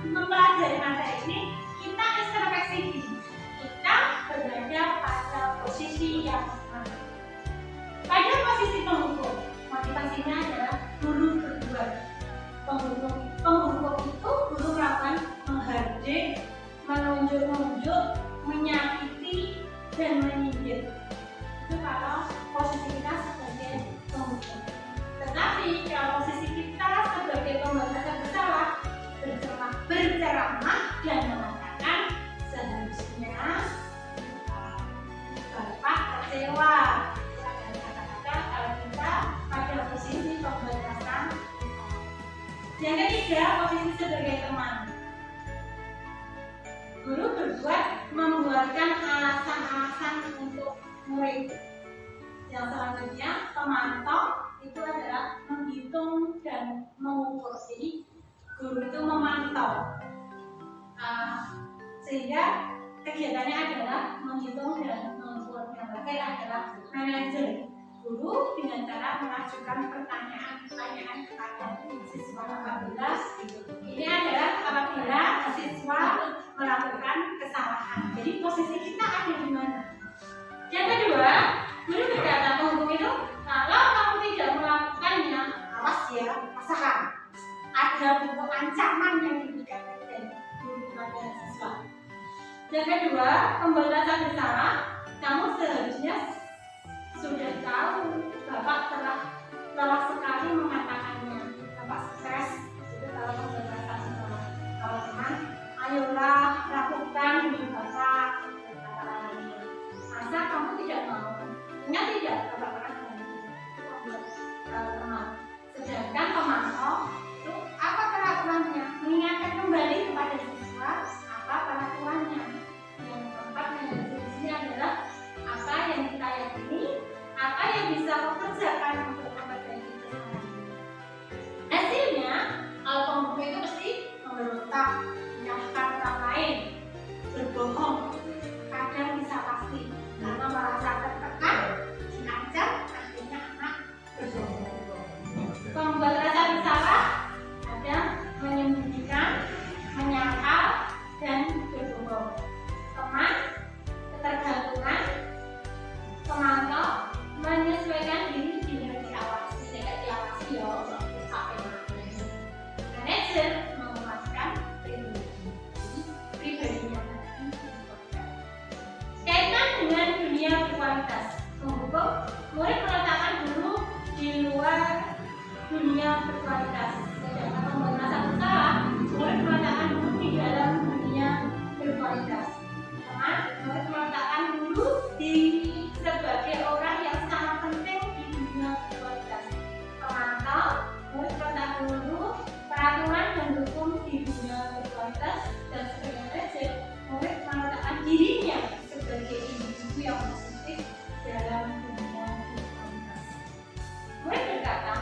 mempelajari materi ini, kita introspeksi diri. Kita berada pada posisi yang mana? Pada posisi penghukum, motivasinya adalah guru berbuat. Penghukum itu guru melakukan menghardik, menunjuk-nunjuk, menyakiti, dan menyindir. Itu kalau posisi kita sebagai penghukum. Tetapi kalau posisi kita sebagai pemberantas bersalah, berceramah dan mengatakan seharusnya Bapak kecewa. Kata-kata kalau kita pada posisi pemberantasan. Yang ketiga, posisi sebagai teman. Guru berbuat membuatkan alasan-alasan untuk murid. Yang selanjutnya, pemantau itu adalah menghitung dan mengukur. Jadi guru itu memantau, sehingga kegiatannya adalah menghitung dan mengukur. Yang terakhir adalah manajer. Guru dengan cara mengajukan pertanyaan-pertanyaan kepada siswa apabila ini adalah apabila siswa melakukan kesalahan. Jadi posisi kita ada di mana? Yang kedua, guru berkata penghukum itu kalau kamu tidak melakukannya, awas ya, pasahan. Ada bentuk ancaman yang diberikan dari guru kepada siswa. Yang kedua, pemberantasan bersalah, kamu seharusnya sudah tahu Bapak telah lelah sekali mengatakannya. Bapak stres, itu kalau pemberantasan bersalah. Kalau teman, ayolah lakukan demi Bapak. Masa kamu tidak mau? Ingat tidak, Bapak pernah membuat teman. Sedangkan pemantau itu apa peraturannya? Mengingatkan kembali kepada siswa apa peraturannya. Yang keempat yang sini adalah apa yang kita yakini, apa yang bisa kerjakan untuk memperbaiki kesalahan. Hasilnya, kalau penghukum itu pasti memberontak, menyalahkan orang lain, berbohong, kadang bisa pasti karena merasa tertekan, diancam, akhirnya anak berbohong. Pembuat rasa bersalah ada menyembunyikan, menyangkal, dan berbohong. Teman, ketergantungan, pemantau, menyesuaikan diri dengan diawasi, tidak diawasi ya, sampai mana. Manajer menguatkan pribadinya. Kaitan dengan dunia berkualitas, penghukum, murid meletakkan guru di luar dunia berkualitas. Sedangkan pemberantasan bersalah, murid meletakkan guru di dalam dunia berkualitas. Teman, murid meletakkan guru di sebagai orang yang sangat penting di dunia berkualitas. Pemantau, murid meletakkan guru peraturan dan hukum di dunia berkualitas, dan sebagai manajer, murid meletakkan dirinya sebagai individu yang positif dalam dunia berkualitas. Murid berkata,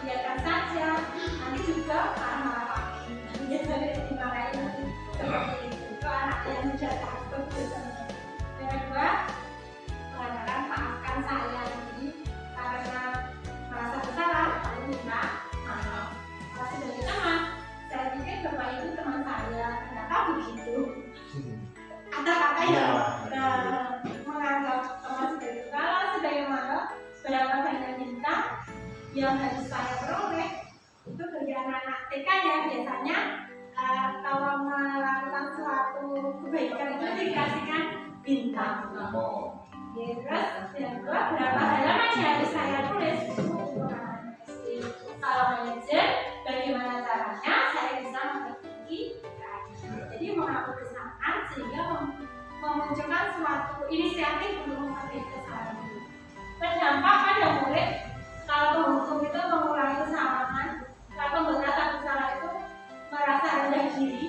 biarkan saja, nanti juga marah-marah lagi. Biasanya dimarahin seperti itu. Itu anak yang sudah takut. Yang kedua, mengatakan maafkan saya. Jadi karena merasa bersalah, lalu minta maaf. Kalau sebagai teman, saya pikir Bapak itu teman saya. Ternyata begitu. Kata-kata yang menganggap teman sebagai kalau sebagaimana berapa banyak bintang yang harus saya peroleh itu dari anak-anak TK ya. Biasanya kalau melakukan suatu kebaikan itu dikasihkan bintang. Ya, terus yang kedua, berapa halaman yang harus saya tulis itu untuk anak-anak SD. Kalau manajer, bagaimana caranya saya bisa memperbaiki keadaan. Jadi mengambil kesalahan sehingga memunculkan suatu inisiatif untuk memperbaiki kesalahan itu. Berdampak pada murid. Kalau penghukum itu mengurangi kesalahan, kalau pemberantasan bersalah itu merasa rendah diri,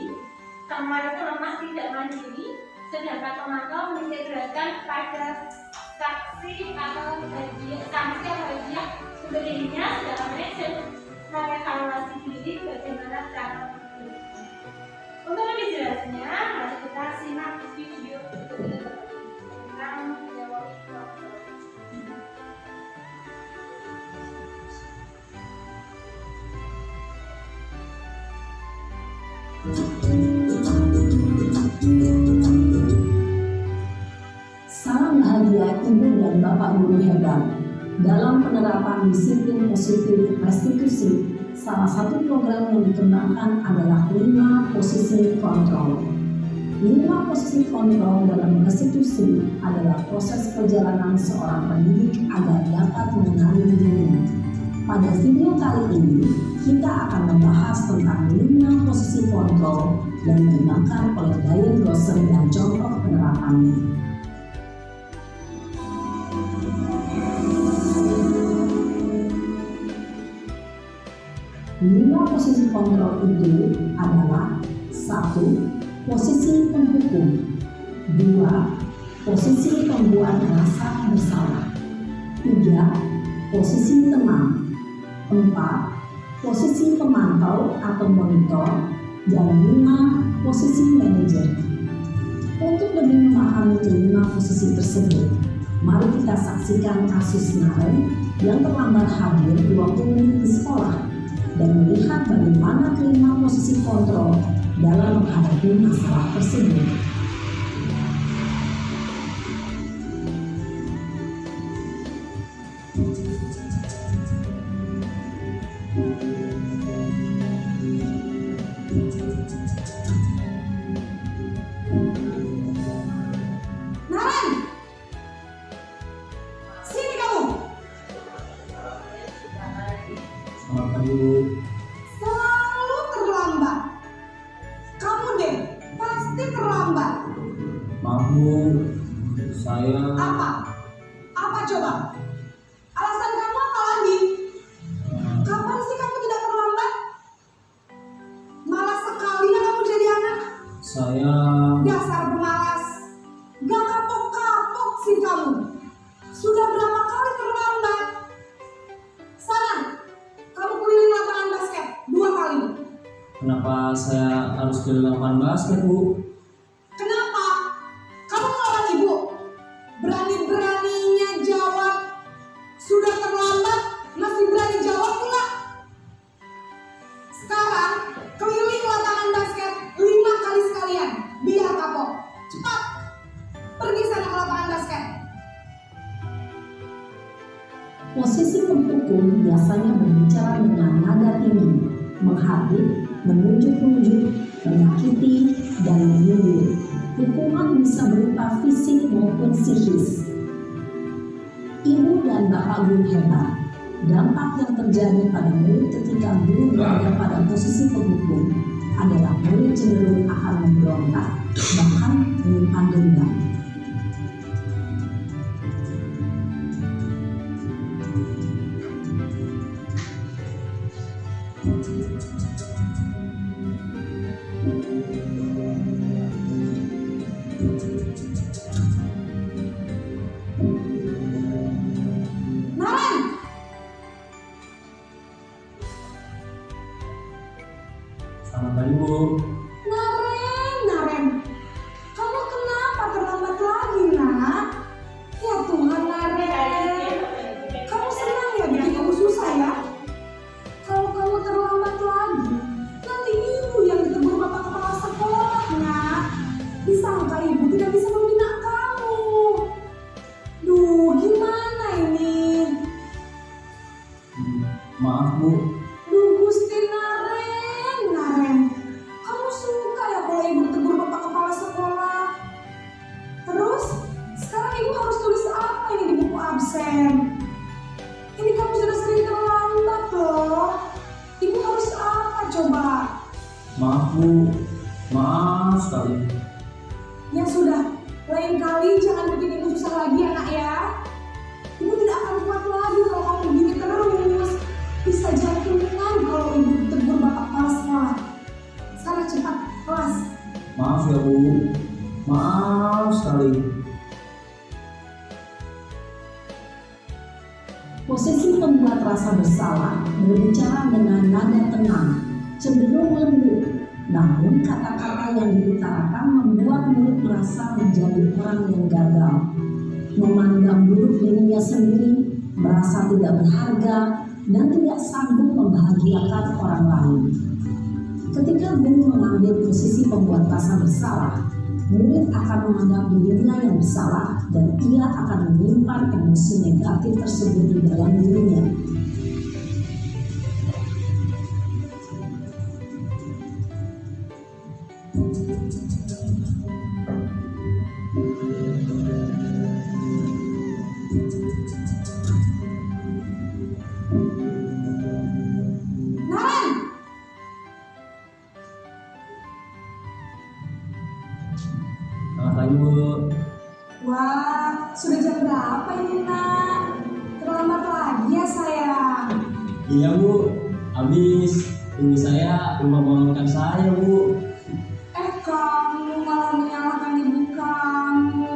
teman itu lemah tidak mandiri, sedangkan pemantau mengintegrasikan pada saksi atau sanksi atau hadiah untuk dirinya, sedangkan manajer mengevaluasi diri bagaimana cara memperbaiki. Untuk lebih jelasnya, mari kita simak video tentang teori kelompok. Salam bahagia Ibu dan Bapak Guru hebat. Dalam penerapan disiplin positif restitusi, salah satu program yang dikembangkan adalah 5 posisi kontrol. 5 posisi kontrol dalam restitusi adalah proses perjalanan seorang pendidik agar dapat mengenali dirinya. Pada video kali ini, kita akan membahas tentang 5 posisi kontrol yang dikembangkan oleh Diane Rosen dan contoh penerapannya. 5 posisi kontrol itu adalah 1. Posisi penghukum, 2. Posisi pembuat rasa bersalah, 3. Posisi teman, 4. Posisi pemantau atau monitor, dan 5. Posisi manajer. Untuk lebih memahami kelima posisi tersebut, mari kita saksikan kasus Naren yang terlambat hadir 20 menit di sekolah dan melihat bagaimana kelima posisi kontrol dalam menghadapi masalah tersebut. Naren, sini kamu. Selamat pagi, Bu. Selalu terlambat. Kamu deh, pasti terlambat. Maaf, Bu. Saya... Apa? Apa coba? Alasan kamu apa lagi? Kapan sih kamu tidak terlambat? Malas sekali ya kamu jadi anak. Saya... Dasar pemalas. Gak kapok-kapok sih kamu. Sudah berapa kali terlambat? Sana, kamu keliling lapangan basket 2 kali. Kenapa saya harus ke lapangan basket, Bu? Kenapa? Kamu ngelawan ibu? Berani-beraninya jawab. Sudah terlambat, masih berani jawab pula. Sekarang, keliling lapangan basket 5 kali sekalian. Biar kapok. Cepat. Pergi sana ke lapangan basket. Posisi penghukum biasanya berbicara dengan nada tinggi, menghardik, menunjuk-nunjuk, menyakiti, dan menyindir. Hukuman bisa berupa fisik maupun psikis. Ibu dan Bapak Guru hebat, dampak yang terjadi pada murid ketika guru berada pada posisi penghukum adalah murid cenderung akan memberontak, bahkan menyimpan dendam. Naren, Selamat pagi, Bu. Naren, kamu kenapa terlambat lagi, nak? Ya Tuhan, Naren, kamu senang ya bikin kamu susah ya? Kalau kamu terlambat lagi, nanti ibu yang ditegur bapak kepala sekolah, nak. Disangka ibu tidak bisa membina kamu. Duh, gimana ini? Maaf, Bu. Duh, Gusti Naren, kamu suka ya kalau ibu tegur bapak kepala sekolah? Terus, sekarang ibu harus tulis apa ini di buku absen? Ini kamu sudah sering terlambat loh. Ibu harus apa coba? Maaf, Bu. Maaf sekali. Ya sudah, lain kali jangan bikin ibu susah lagi anak ya. Ibu tidak akan kuat lagi kalau kamu begini terus. Bisa jantungan kalau ibu ditegur bapak kepala sekolah. Sana cepat, kelas. Maaf ya, Bu. Maaf sekali. Posisi pembuat rasa bersalah berbicara dengan nada tenang, cenderung lembut, namun kata-kata yang diutarakan membuat murid merasa menjadi orang yang gagal, memandang buruk dirinya sendiri, merasa tidak berharga, dan tidak sanggup membahagiakan orang lain. Ketika guru mengambil posisi pembuat rasa bersalah, murid akan menganggap dirinya yang bersalah dan ia akan menyimpan emosi negatif tersebut di dalam dirinya. Naren, Selamat pagi Bu. wah, sudah jam berapa ini nak? Terlambat lagi ya sayang. Iya Bu, habis ibu saya membangunkan saya Bu. Kamu malah menyalahkan ibu kamu.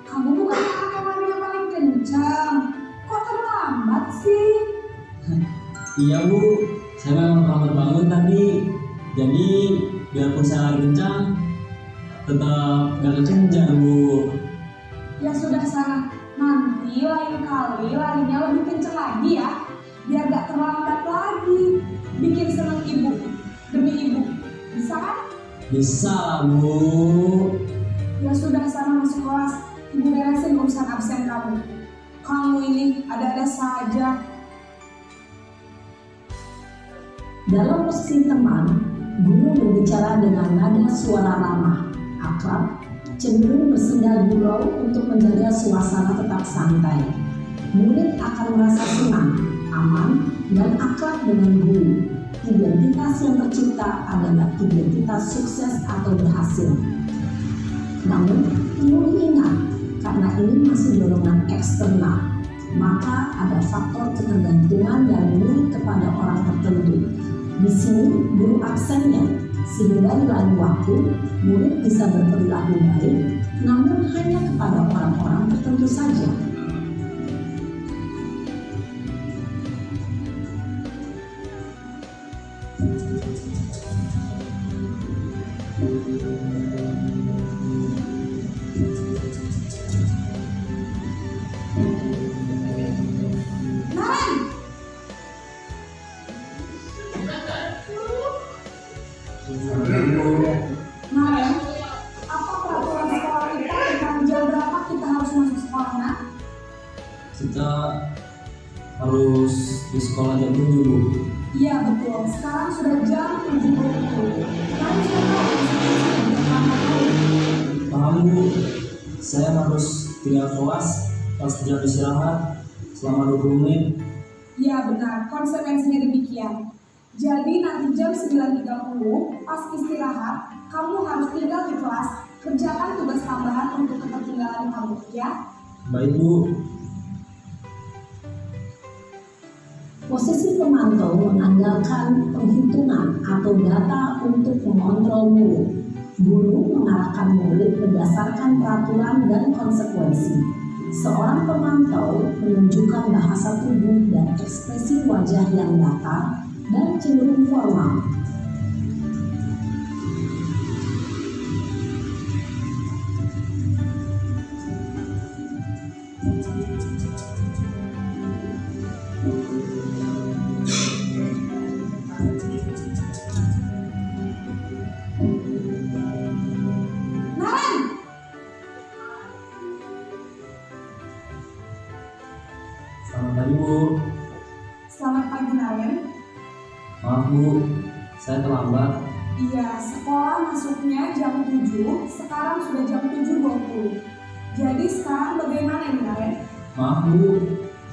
Kamu bukan anak yang larinya paling kencang. Kok terlambat sih? Iya Bu, saya memang terlambat bangun tadi. Jadi biarpun saya lari kencang, tetap gak kencang Bu. Ya sudah sana, nanti lain kali larinya lebih kencang lagi ya. Biar gak terlambat lagi. Bikin senang ibu, demi ibu. Bisa kan? Bisa lah Bu. Ya sudah sana masuk kelas. Ibu beresin urusan absen kamu. Kamu ini ada-ada saja. Dalam posisi teman, guru berbicara dengan nada suara ramah, akrab, cenderung bersenda gurau untuk menjaga suasana tetap santai. Murid akan merasa senang, aman, dan akrab dengan guru. Identitas yang tercipta adalah identitas sukses atau berhasil. Namun, perlu diingat, karena ini masih dorongan eksternal, maka ada faktor ketergantungan dari murid kepada orang tertentu. Di sini, guru absennya, sehingga di lain waktu, murid bisa berperilaku baik, namun hanya kepada orang-orang tertentu saja. Naren! Naren, apa peraturan sekolah kita tentang jam berapa kita harus masuk sekolah nak? Kita harus di sekolah jam 7 Bu. Iya betul, sekarang sudah jam 7.20. Naren sudah tahu terlambat lagi. Paham Bu, saya harus tinggal kelas pas jam istirahat selama 20 menit. Iya benar, konsekuensinya demikian. Jadi nanti jam 9.30 pas istirahat, kamu harus tinggal di kelas, kerjakan tugas tambahan untuk ketertinggalan kamu, ya? Baik Bu. Posisi pemantau mengandalkan penghitungan atau data untuk mengontrol murid. Guru mengarahkan murid berdasarkan peraturan dan konsekuensi. Seorang pemantau menunjukkan bahasa tubuh dan ekspresi wajah yang datar dan cenderung formal. Naren! Selamat pagi Bu. Selamat pagi Naren. Maaf Bu, saya terlambat. Iya, sekolah masuknya jam 7, sekarang sudah jam 7.20. Jadi sekarang bagaimana nih Naren? Maaf Bu,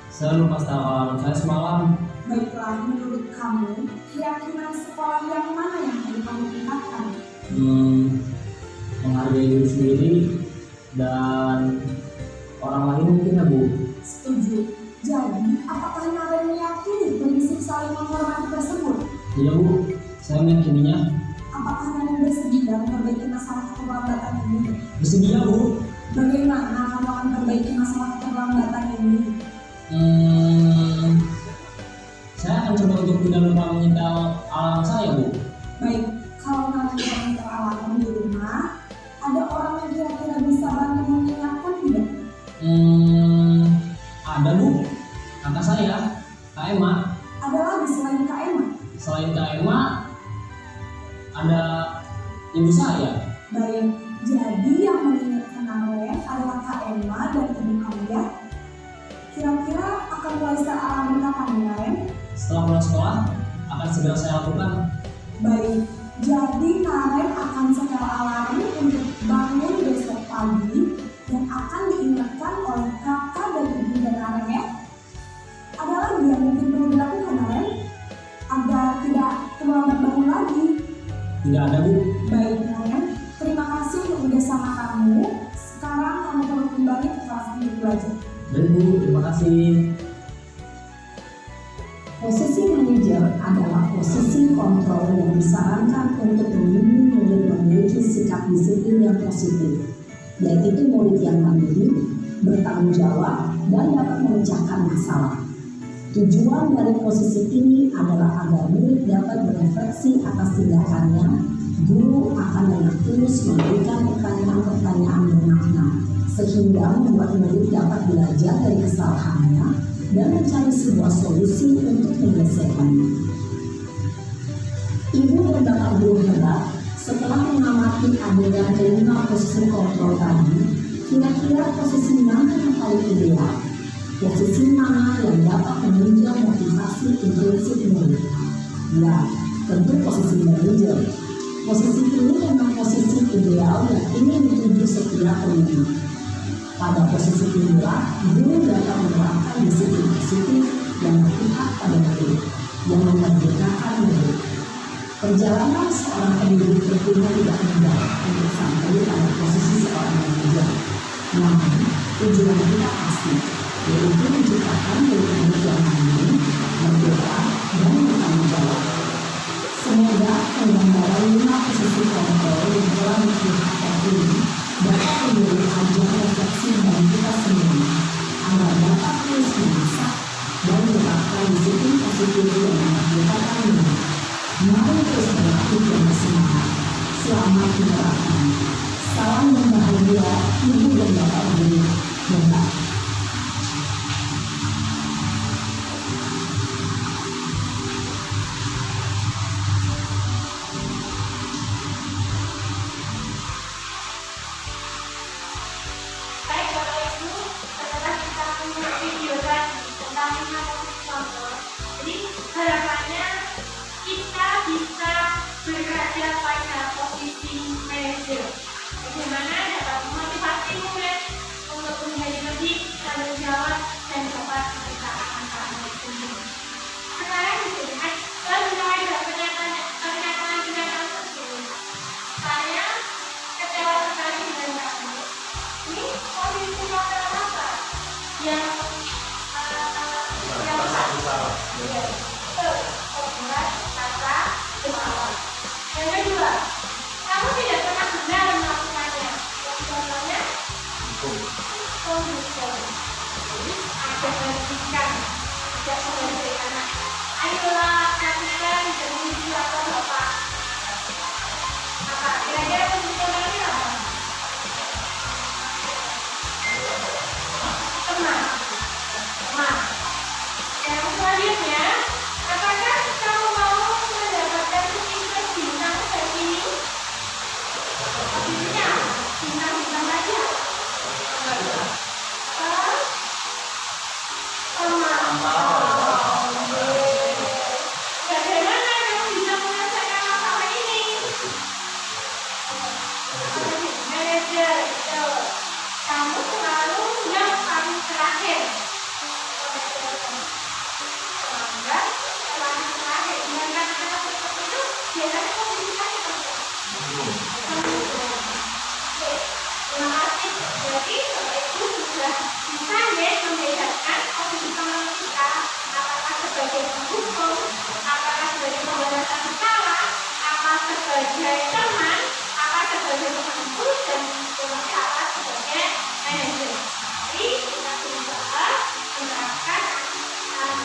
saya lupa tahu alarm saya semalam. Baiklah, menurut kamu, keyakinan sekolah yang mana yang perlu kamu tingkatkan? Menghargai diri sendiri dan orang lain mungkin ya Bu. Setuju. Jadi, apakah Naren meyakini prinsip saling menghormati tersebut? Iya Bu, saya meyakininya. Apakah Naren bersedia memperbaiki masalah keterlambatan ini? Bersedia Bu. Bagaimana kamu akan perbaiki masalah keterlambatan ini? Saya akan coba untuk tidak lupa menyetel alarm saya Bu. Baik, kalau Naren menyetel alarm di rumah, ada orang yang kira-kira bisa bantu mengingatkan tidak? Ada Bu, kakak saya, Kak Emma. Ada lagi selain Kak Emma? Selain Kak Emma, ibu saya. Baik, jadi yang mengingatkan Naren adalah Kak Emma dan Ibu kamu ya. Kira-kira akan mulai saya alami kapan nih Naren? Setelah pulang sekolah, akan segera saya lakukan. Baik, jadi Naren akan saya alami untuk bangun besok pagi dan akan diingatkan oleh kakak dan ibu dan Naren ya. Ada lagi yang mungkin perlu dilakukan Naren agar tidak terlambat bangun lagi? Tidak ada, Bu. Baik Naren, terima kasih untuk kerjasama kamu. Sekarang kamu perlu kembali ke kelas ini belajar. Baik, Bu. Terima kasih. Posisi manajer adalah posisi kontrol yang disarankan untuk membimbing murid memiliki sikap disiplin yang positif, yaitu murid yang mandiri, bertanggung jawab, dan dapat memecahkan masalah. Tujuan dari posisi ini adalah agar murid dapat berefleksi atas tindakannya. Guru akan dengan tulus memberikan pertanyaan-pertanyaan bermakna, sehingga membuat murid dapat belajar dari kesalahannya dan mencari sebuah solusi untuk menyelesaikannya. Ibu dan bapak guru hebat, setelah mengamati adegan kelima posisi kontrol tadi, kira-kira posisi mana yang paling ideal? Posisi mana yang dapat menunjang motivasi intrinsik murid? Ya, tentu posisi manajer. Posisi ini memang posisi ideal yang ingin dituju setiap pendidik. Pada posisi inilah, guru dapat menerapkan disiplin positif yang berpihak pada murid, yang memerdekakan murid. Perjalanan seorang pendidik tentunya tidak mudah untuk sampai pada posisi seorang manajer. Namun, tujuan kita pasti, yaitu menciptakan murid yang mandiri, merdeka, dan bertanggung jawab. Semoga penggambaran 5 posisi kontrol yang telah diperlihatkan ini dapat menjadi ajang refleksi bagi kita semua, agar dapat terus memasak dan menerapkan disiplin positif yang memerdekakan murid. Mari terus beraktif dan bersemangat. Selamat menerapkan. Salam yang bahagia, Ibu dan Bapak Guru. Bapak. Baik Bapak Ibu, setelah kita menyimak video tadi tentang 5 posisi kontrol, jadi harapannya kita bisa berada pada posisi manajer. Bagaimana dapat memotivasi murid untuk menjadi lebih tanggung jawab dan dapat memecahkan masalah murid sendiri. Sekarang dilihat lalu mulai dari pernyataan tersebut. Saya kecewa sekali dengan kamu. Ini posisi kontrol apa? Yang membuat kata bersalah. Yang kedua, kamu tidak pernah benar melakukannya. Yang contohnya, kondusor. Jadi ada balikan, tidak menghargai anak. Ayolah, lakukan demi ibu atau bapak. Apa? Kira-kira kondusor apa? Teman. Yang selanjutnya, apakah kamu mau mendapatkan stiker bintang seperti ini? Maksudnya, bintang-bintang saja. Bagaimana kamu bisa menyelesaikan masalah ini? Manajer, kamu selalu yang paling terakhir. Sebagai teman, apa sebagai pengurus dan seterusnya apa sebagai manajer. Jadi kita berusaha menerapkan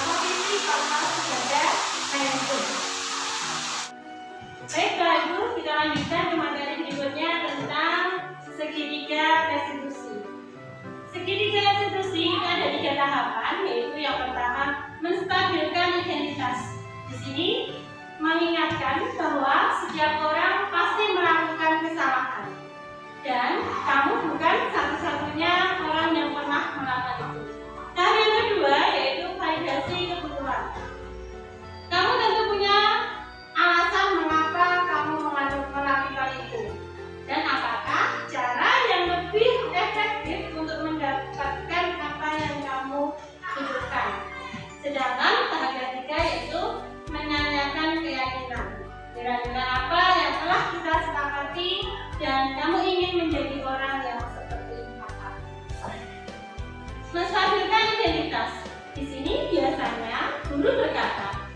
posisi kontrol sebagai manajer. Baik Bapak Ibu, kita lanjutkan ke materi berikutnya tentang segitiga restitusi. Segitiga restitusi itu ada 3 tahapan, yaitu yang pertama menstabilkan identitas. Di sini mengingatkan bahwa setiap orang pasti melakukan dan kamu ingin menjadi orang yang seperti kakak. Menstabilkan identitas. Di sini biasanya guru berkata,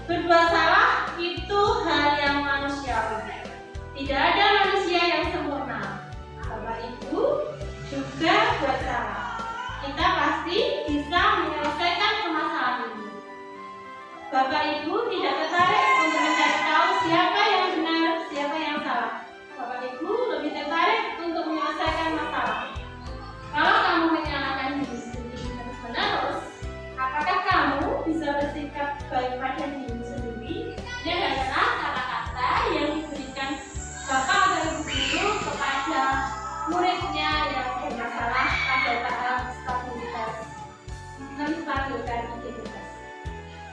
berbuat salah itu hal yang manusiawi. Tidak ada manusia yang sempurna. Bapak Ibu juga buat salah. Kita pasti bisa menyelesaikan permasalahan ini. Bapak Ibu tidak tertarik untuk mencari tahu siapa yang benar, siapa yang salah. Bapak Ibu lebih tertarik untuk menyelesaikan masalah. Kalau kamu menyalahkan diri sendiri terus-menerus, apakah kamu bisa bersikap baik pada diri sendiri? Ini adalah kata-kata yang diberikan Bapak atau Ibu guru kepada muridnya yang bermasalah pada tahap stabilitas, menstabilkan identitas.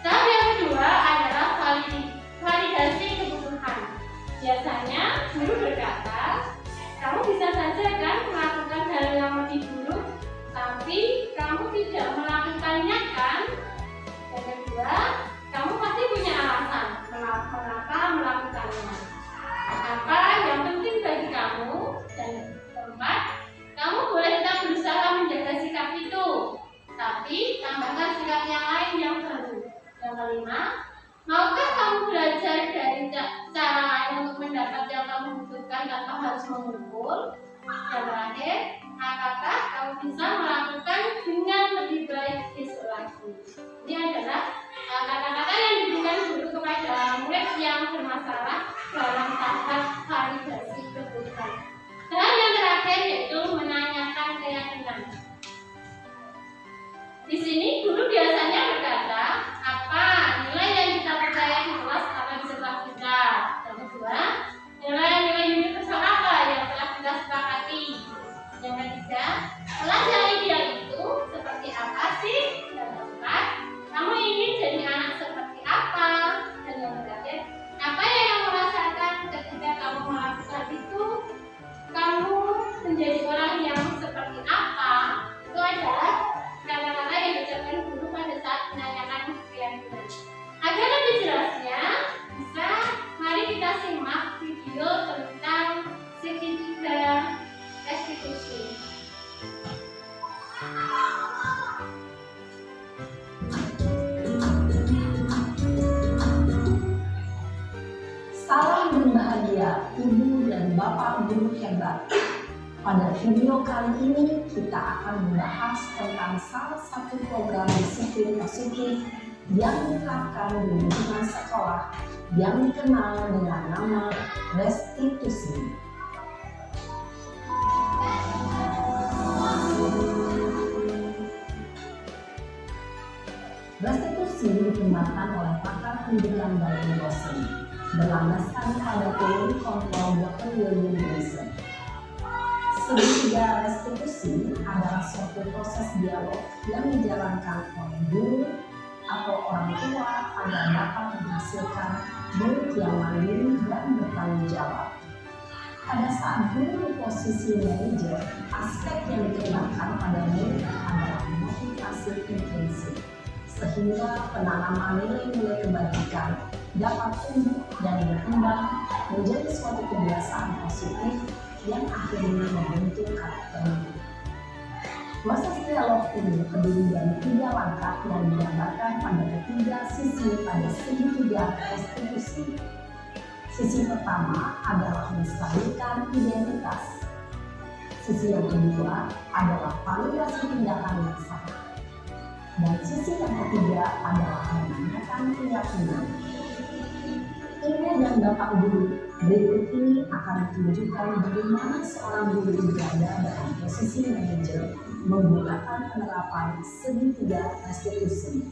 Tahap yang kedua adalah validasi kebutuhan. Biasanya guru berkata, kamu bisa saja kan melakukan hal yang lebih buruk, tapi kamu tidak melakukannya kan? Yang kedua, kamu pasti punya alasan mengapa melakukannya. Apa yang penting bagi kamu? Dan keempat, kamu boleh tetap berusaha menjaga sikap itu, tapi tambahkan sikap yang lain yang baru. Yang kelima, maukah kamu belajar dari cara lain untuk mendapat yang kamu butuhkan tanpa harus mengumpul? Yang terakhir, apakah kamu bisa melakukan dengan lebih baik besok lagi? Ini adalah kata-kata yang diberikan guru kepada murid yang bermasalah dalam tahap validasi kebutuhan. Dan yang terakhir yaitu menanyakan keyakinan. Di sini guru biasanya berkata, apa nilai yang kita percaya di kelas atau di sekolah kita. Yang kedua, nilai-nilai universal apa yang telah kita sepakati. Yang ketiga, kelas yang ideal itu seperti apa sih? Yang keempat, kamu ingin jadi anak seperti apa? Dan yang terakhir, apa yang kamu rasakan ketika kamu melakukan itu? Kamu menjadi orang yang seperti apa? Itu adalah kata-kata yang diucapkan guru pada saat menanyakan keyakinan. Agar lebih jelasnya, mari kita simak video tentang segitiga restitusi. Salam berbahagia Ibu dan Bapak guru hebat. Pada video kali ini kita akan membahas tentang salah satu program disiplin positif yang diterapkan di lingkungan sekolah yang dikenal dengan nama restitusi. Restitusi dikembangkan oleh pakar pendidikan dan dosen berlandaskan pada teori kontrol Dr. William Jameson. Segitiga restitusi adalah suatu proses dialog yang dijalankan oleh guru atau orang tua agar dapat menghasilkan murid yang mandiri dan bertanggung jawab. Pada saat guru di posisi manajer, aspek yang dikembangkan pada murid adalah motivasi intensif, sehingga penanaman nilai-nilai kebajikan dapat tumbuh dan berkembang menjadi suatu kebiasaan positif yang akhirnya membentuk karakter. Proses dialog ini terdiri dari 3 langkah yang digambarkan pada ketiga sisi pada segitiga restitusi. Sisi pertama adalah menstabilkan identitas. Sisi yang kedua adalah validasi tindakan yang salah. Dan sisi yang ketiga adalah menanyakan keyakinan. Ibu dan Bapak guru, berikut ini akan ditunjukkan bagaimana seorang guru berada dalam posisi manajer menggunakan penerapan segitiga restitusi.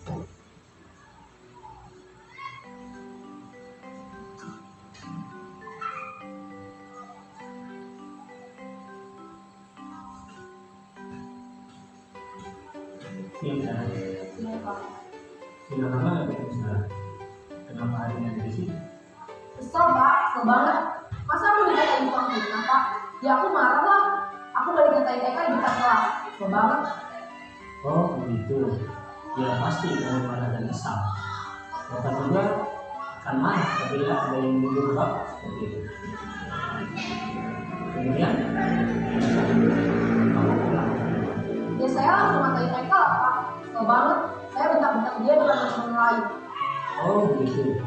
Sudah lama nggak ketemu sekarang? Kenapa hari ini ada di sini? Kesel Pak, kesel banget. Masa aku dikatain tukang fitnah Pak? Ya aku marah lah. Aku gak dikatain Eka di depan kelas. Kesel banget. Oh begitu. Ya pasti kamu marah dan kesal. Bapak juga akan marah apabila ada yang menyuruh Bapak seperti itu. Kemudian kamu pulang. Ya saya langsung ngatain mereka lah Pak. Kesel banget, saya bentak-bentak dia dengan teman lain. Oh begitu.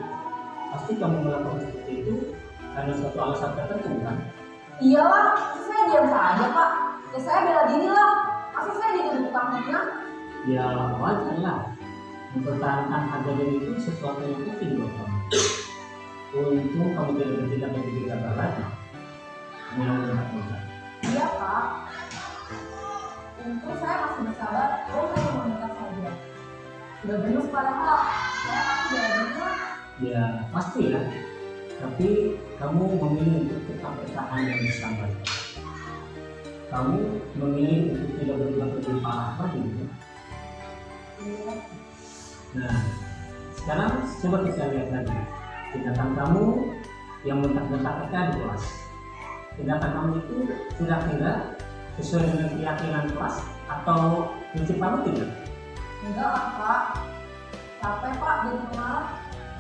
Pasti kamu melakukan seperti itu karena suatu alasan tertentu kan? Iyalah, masa saya diam saja Pak. Ya saya bela diri lah. Masa saya dituduh tukang fitnah? Ya wajar lah. Mempertahankan harga diri itu sesuatu yang penting buat kamu. Untung kamu tidak bertindak lebih gagal lagi. Iya Pak. Untung saya masih bersabar, saya hanya meminta saja. Sudah benar padahal, saya pasti bela diri lah. Ya pasti ya. Tapi kamu memilih untuk tetap bertahan dan bersabar. Kamu memilih untuk tidak berbuat lebih parah lagi. Iya. Nah, sekarang coba kita lihat lagi tindakan kamu yang bentak-bentak di kelas. Tindakan kamu itu kira-kira sesuai dengan keyakinan kelas atau prinsip kamu tidak? Enggak lah Pak. Capek Pak jadi pengarah.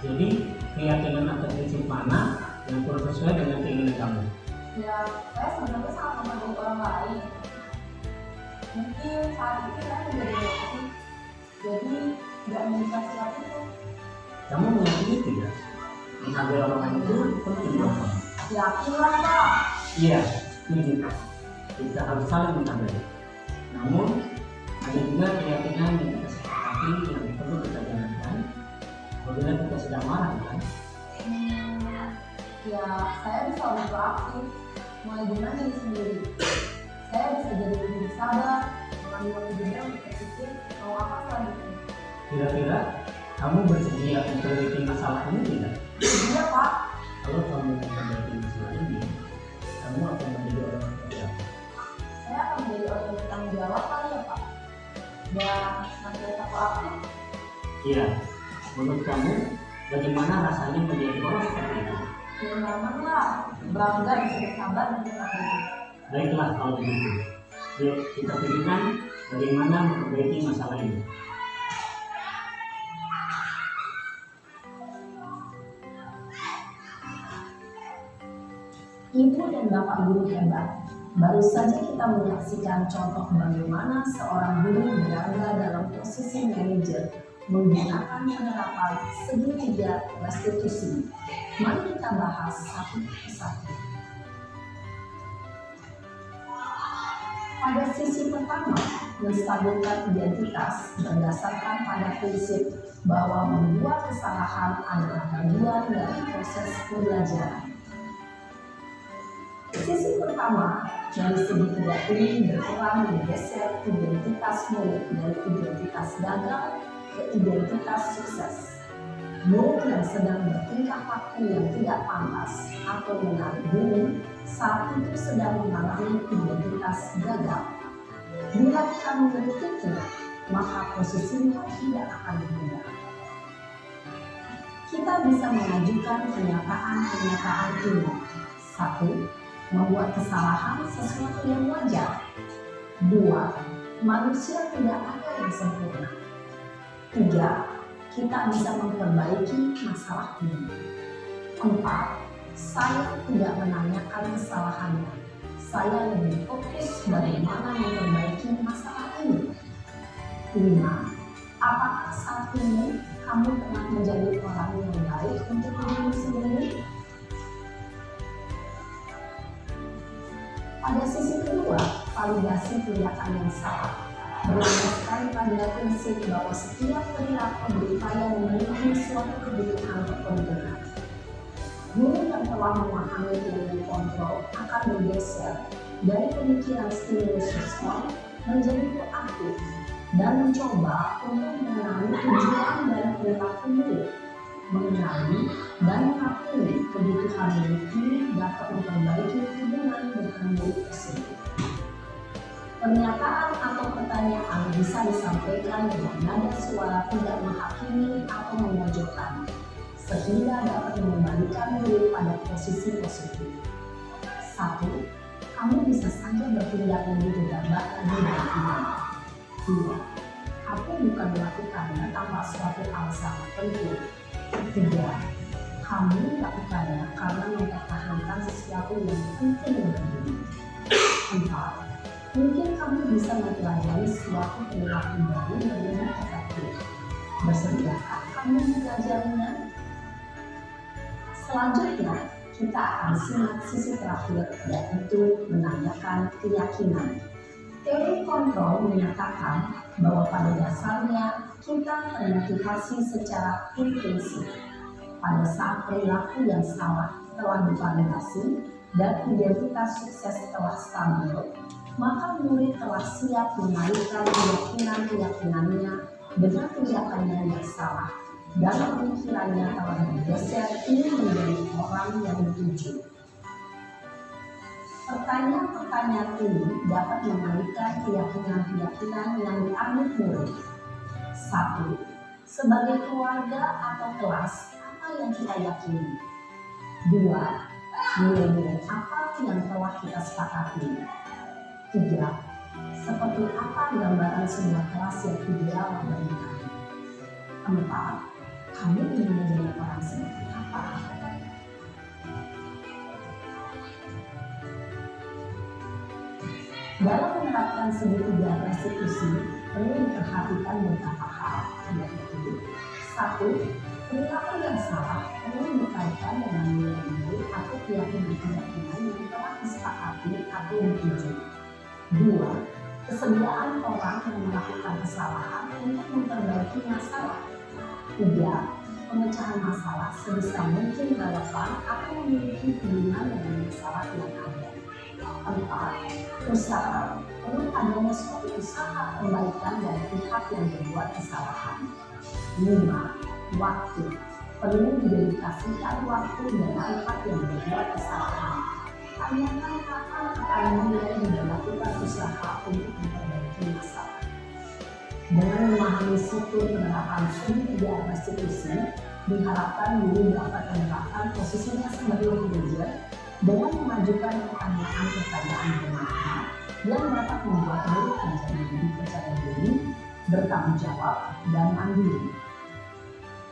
Jadi keyakinan atau prinsip mana yang kurang sesuai dengan keinginan kamu? Ya, saya sebenarnya sangat menghargai orang lain. Mungkin saat ini saya menjadi emosi, jadi nggak menyukai siapa itu. Kamu meyakini tidak? Menghargai orang lain itu penting buat kamu. Yakin lah Pak. Iya, setuju. Kita harus saling menghargai. Namun ada juga keyakinan yang kita sepakati yang perlu kita jalankan apabila kita sedang marah kan? Ya, saya bisa lebih proaktif, mulai dengan diri sendiri. Saya bisa jadi lebih sabar, mengambil jeda untuk berpikir mau apa selanjutnya. Kira-kira kamu bersedia memperbaiki masalah ini tidak? Iya Pak. Kalau kamu memperbaiki masalah ini, kamu akan menjadi orang yang bijak. Saya akan menjadi orang yang bertanggung jawab kali ya Pak. Dan nanti aku aktif. Iya, menurut kamu bagaimana rasanya menjadi orang seperti itu? Ya nyaman lah, bangga bisa bersabar dan bertanggung. Baiklah kalau begitu. Yuk kita pikirkan bagaimana memperbaiki masalah ini. Ibu dan Bapak guru hebat. Baru saja kita menyaksikan contoh bagaimana seorang guru berada dalam posisi manajer menggunakan penerapan segitiga restitusi. Mari kita bahas satu persatu. Pada sisi pertama, menstabilkan identitas berdasarkan pada prinsip bahwa membuat kesalahan adalah bagian dari proses pembelajaran. Sisi pertama, dari segitiga ini berperan menggeser identitas murid dari identitas gagal ke identitas sukses. Murid yang sedang bertingkah laku yang tidak pantas atau menarik diri saat itu sedang mengalami identitas gagal. Bila kita memilikinya, maka posisinya tidak akan berubah. Kita bisa mengajukan pernyataan-pernyataan ini. 1. Membuat kesalahan sesuatu yang wajar. 2. Manusia tidak ada yang sempurna. 3. Kita bisa memperbaiki masalah ini. 4. Saya tidak menanyakan kesalahannya. Saya lebih fokus bagaimana memperbaiki masalah ini. 5. Apakah saat ini kamu telah menjadi orang yang baik untuk dirimu sendiri? Pada sisi kedua, validasi tindakan yang salah berlandaskan pada prinsip bahwa setiap perilaku berupaya memenuhi suatu kebutuhan kepentingan. Guru yang telah memahami ilmu kontrol akan bergeser dari pemikiran stimulus respon menjadi proaktif dan mencoba untuk mengenali tujuan dan perilaku murid, mengenali dan mengakui kebutuhan murid ini dapat memperbaiki hubungan dengan murid tersebut. Pernyataan atau pertanyaan bisa disampaikan dengan nada suara tidak menghakimi atau memojokkan, sehingga dapat mengembalikan murid pada posisi positif. 1. Kamu bisa saja bertindak lebih gegabah lagi dari ini. 2. Aku bukan melakukannya tanpa suatu alasan tertentu. 3. Kamu melakukannya karena mempertahankan sesuatu yang penting bagimu. suatu perilaku baru yang lebih efektif. Bersediakah kamu mempelajarinya? Selanjutnya, kita akan simak sisi terakhir, yaitu menanyakan keyakinan. Teori kontrol menyatakan bahwa pada dasarnya kita termotivasi secara intrinsik. Pada saat perilaku yang salah telah divalidasi dan identitas sukses telah stabil, maka murid telah siap mengalihkan keyakinan-keyakinannya dengan tindakannya yang salah, dan pemikirannya telah bergeser ingin menjadi orang yang dituju. Pertanyaan-pertanyaan ini dapat mengalihkan keyakinan-keyakinan yang diambil murid. 1. Sebagai keluarga atau kelas, apa yang kita yakini? 2. Nilai-nilai apa yang telah kita sepakati? 3. Seperti apa gambaran sebuah kelas yang ideal bagi kami? 4. Kamu ingin menjadi orang seperti apa? Dalam menerapkan segitiga restitusi, perlu diperhatikan beberapa hal, yaitu 1. Perilaku yang salah perlu dikaitkan dengan nilai-nilai atau keyakinan-keyakinan yang telah disepakati atau dituju. 2. Kesediaan orang yang melakukan kesalahan untuk memperbaiki masalah. 3. Pemecahan masalah sebisa mungkin relevan atau memiliki hubungan dengan masalah yang ada. 4. Usaha perlu adanya suatu usaha perbaikan dari pihak yang berbuat kesalahan. 5. Waktu perlu didedikasikan waktu dari pihak yang berbuat kesalahan. Tanyakan kapan akan mulai dilakukan usaha untuk memperbaiki masalah. Dengan memahami siklus penerapan segitiga restitusi, diharapkan guru dapat menerapkan posisinya sebagai manajer dengan mengajukan pertanyaan-pertanyaan bermakna yang dapat membuat murid menjadi lebih percaya diri, bertanggung jawab, dan mandiri.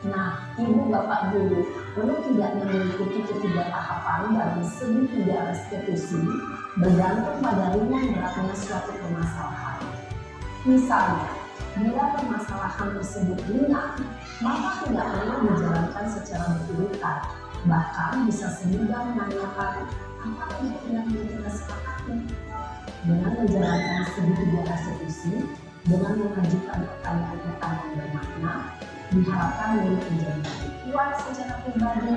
Nah, ibu bapak guru perlu tidaknya mengikuti ketiga tahapan dalam segitiga restitusi bergantung pada ringan beratnya suatu permasalahan. Misalnya, bila permasalahan tersebut ringan, maka tidak perlu dijalankan secara berurutan. Bahkan bisa semudah menanyakan apa yang kita sepakati. Dengan menjalankan segitiga restitusi, dengan mengajukan pertanyaan-pertanyaan bermakna, diharapkan murid menjadi lebih kuat secara pribadi,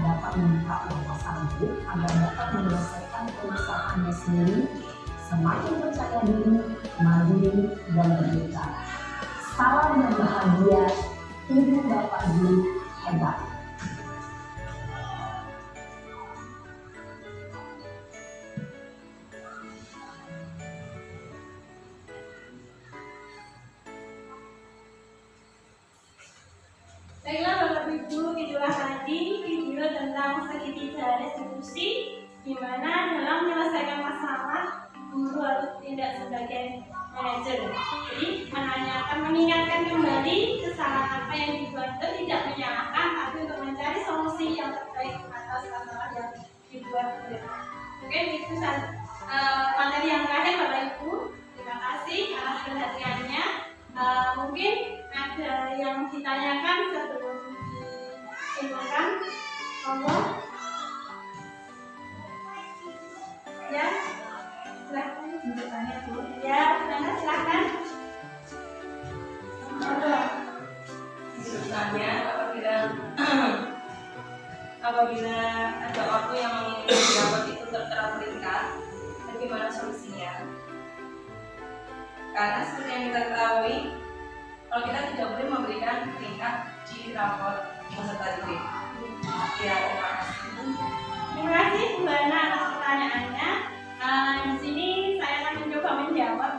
dapat membuka wawasan hidup agar dapat menyelesaikan permasalahannya sendiri, semakin percaya diri, mandiri, dan merdeka. Salam dan bahagia, ibu bapak guru hebat. Baiklah Bapak Ibu, itulah tadi video tentang segitiga restitusi, di mana dalam menyelesaikan masalah guru harus tidak sebagai manajer. Jadi mengingatkan kembali kesalahan apa yang dibuat, itu tidak menyalahkan, tapi untuk mencari solusi yang terbaik atas masalah yang dibuat. Mungkin itu materi yang terakhir Bapak Ibu. Terima kasih atas perhatiannya. Mungkin ada yang ditanyakan sebelum disimpulkan. Monggo. Ya, silahkan bertanya dulu. Ya, silahkan. Monggo. Misalnya apabila ada waktu yang menginginkan pendapat itu tertera peringkat, bagaimana solusinya? Karena seperti yang kita ketahui, kalau kita tidak boleh memberikan peringkat di rapor peserta didik. Ya, terima kasih. Terima kasih Bu Hana atas pertanyaannya. Di sini saya akan mencoba menjawab.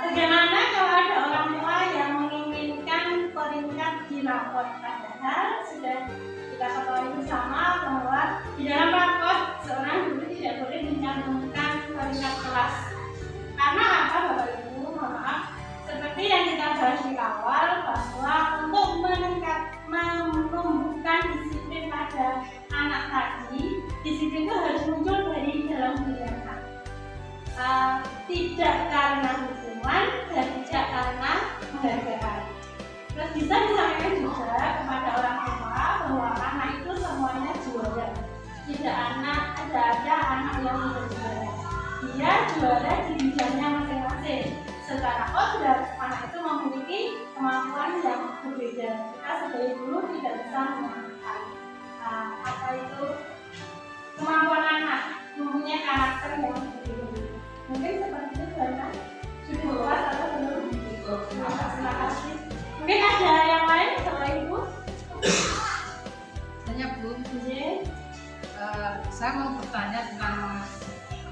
Bagaimana kalau ada orang tua yang menginginkan peringkat di rapor, padahal sudah kita ketahui bersama bahwa di dalam rapor seorang guru tidak boleh mencantumkan peringkat kelas. Karena apa Bapak Ibu? Maaf, seperti yang kita bahas di awal bahwa untuk menumbuhkan disiplin pada anak tadi, disiplin itu harus muncul dari dalam diri anak. Tidak karena hukum. hukuman dan tidak karena penghargaan. Terus bisa disampaikan juga kepada orang tua bahwa anak itu semuanya juara. Tidak ada anak yang tidak juara. Dia juara di bidangnya masing-masing. Secara kodrat anak itu memiliki kemampuan yang berbeda. Kita sebagai guru tidak bisa mengatakan apa itu kemampuan anak, mempunyai karakter yang berbeda. Mungkin seperti itu kan? Sudah luas atau belum? Terima kasih. Mungkin ada yang lain setelah itu? Tanya Bu, saya mau bertanya tentang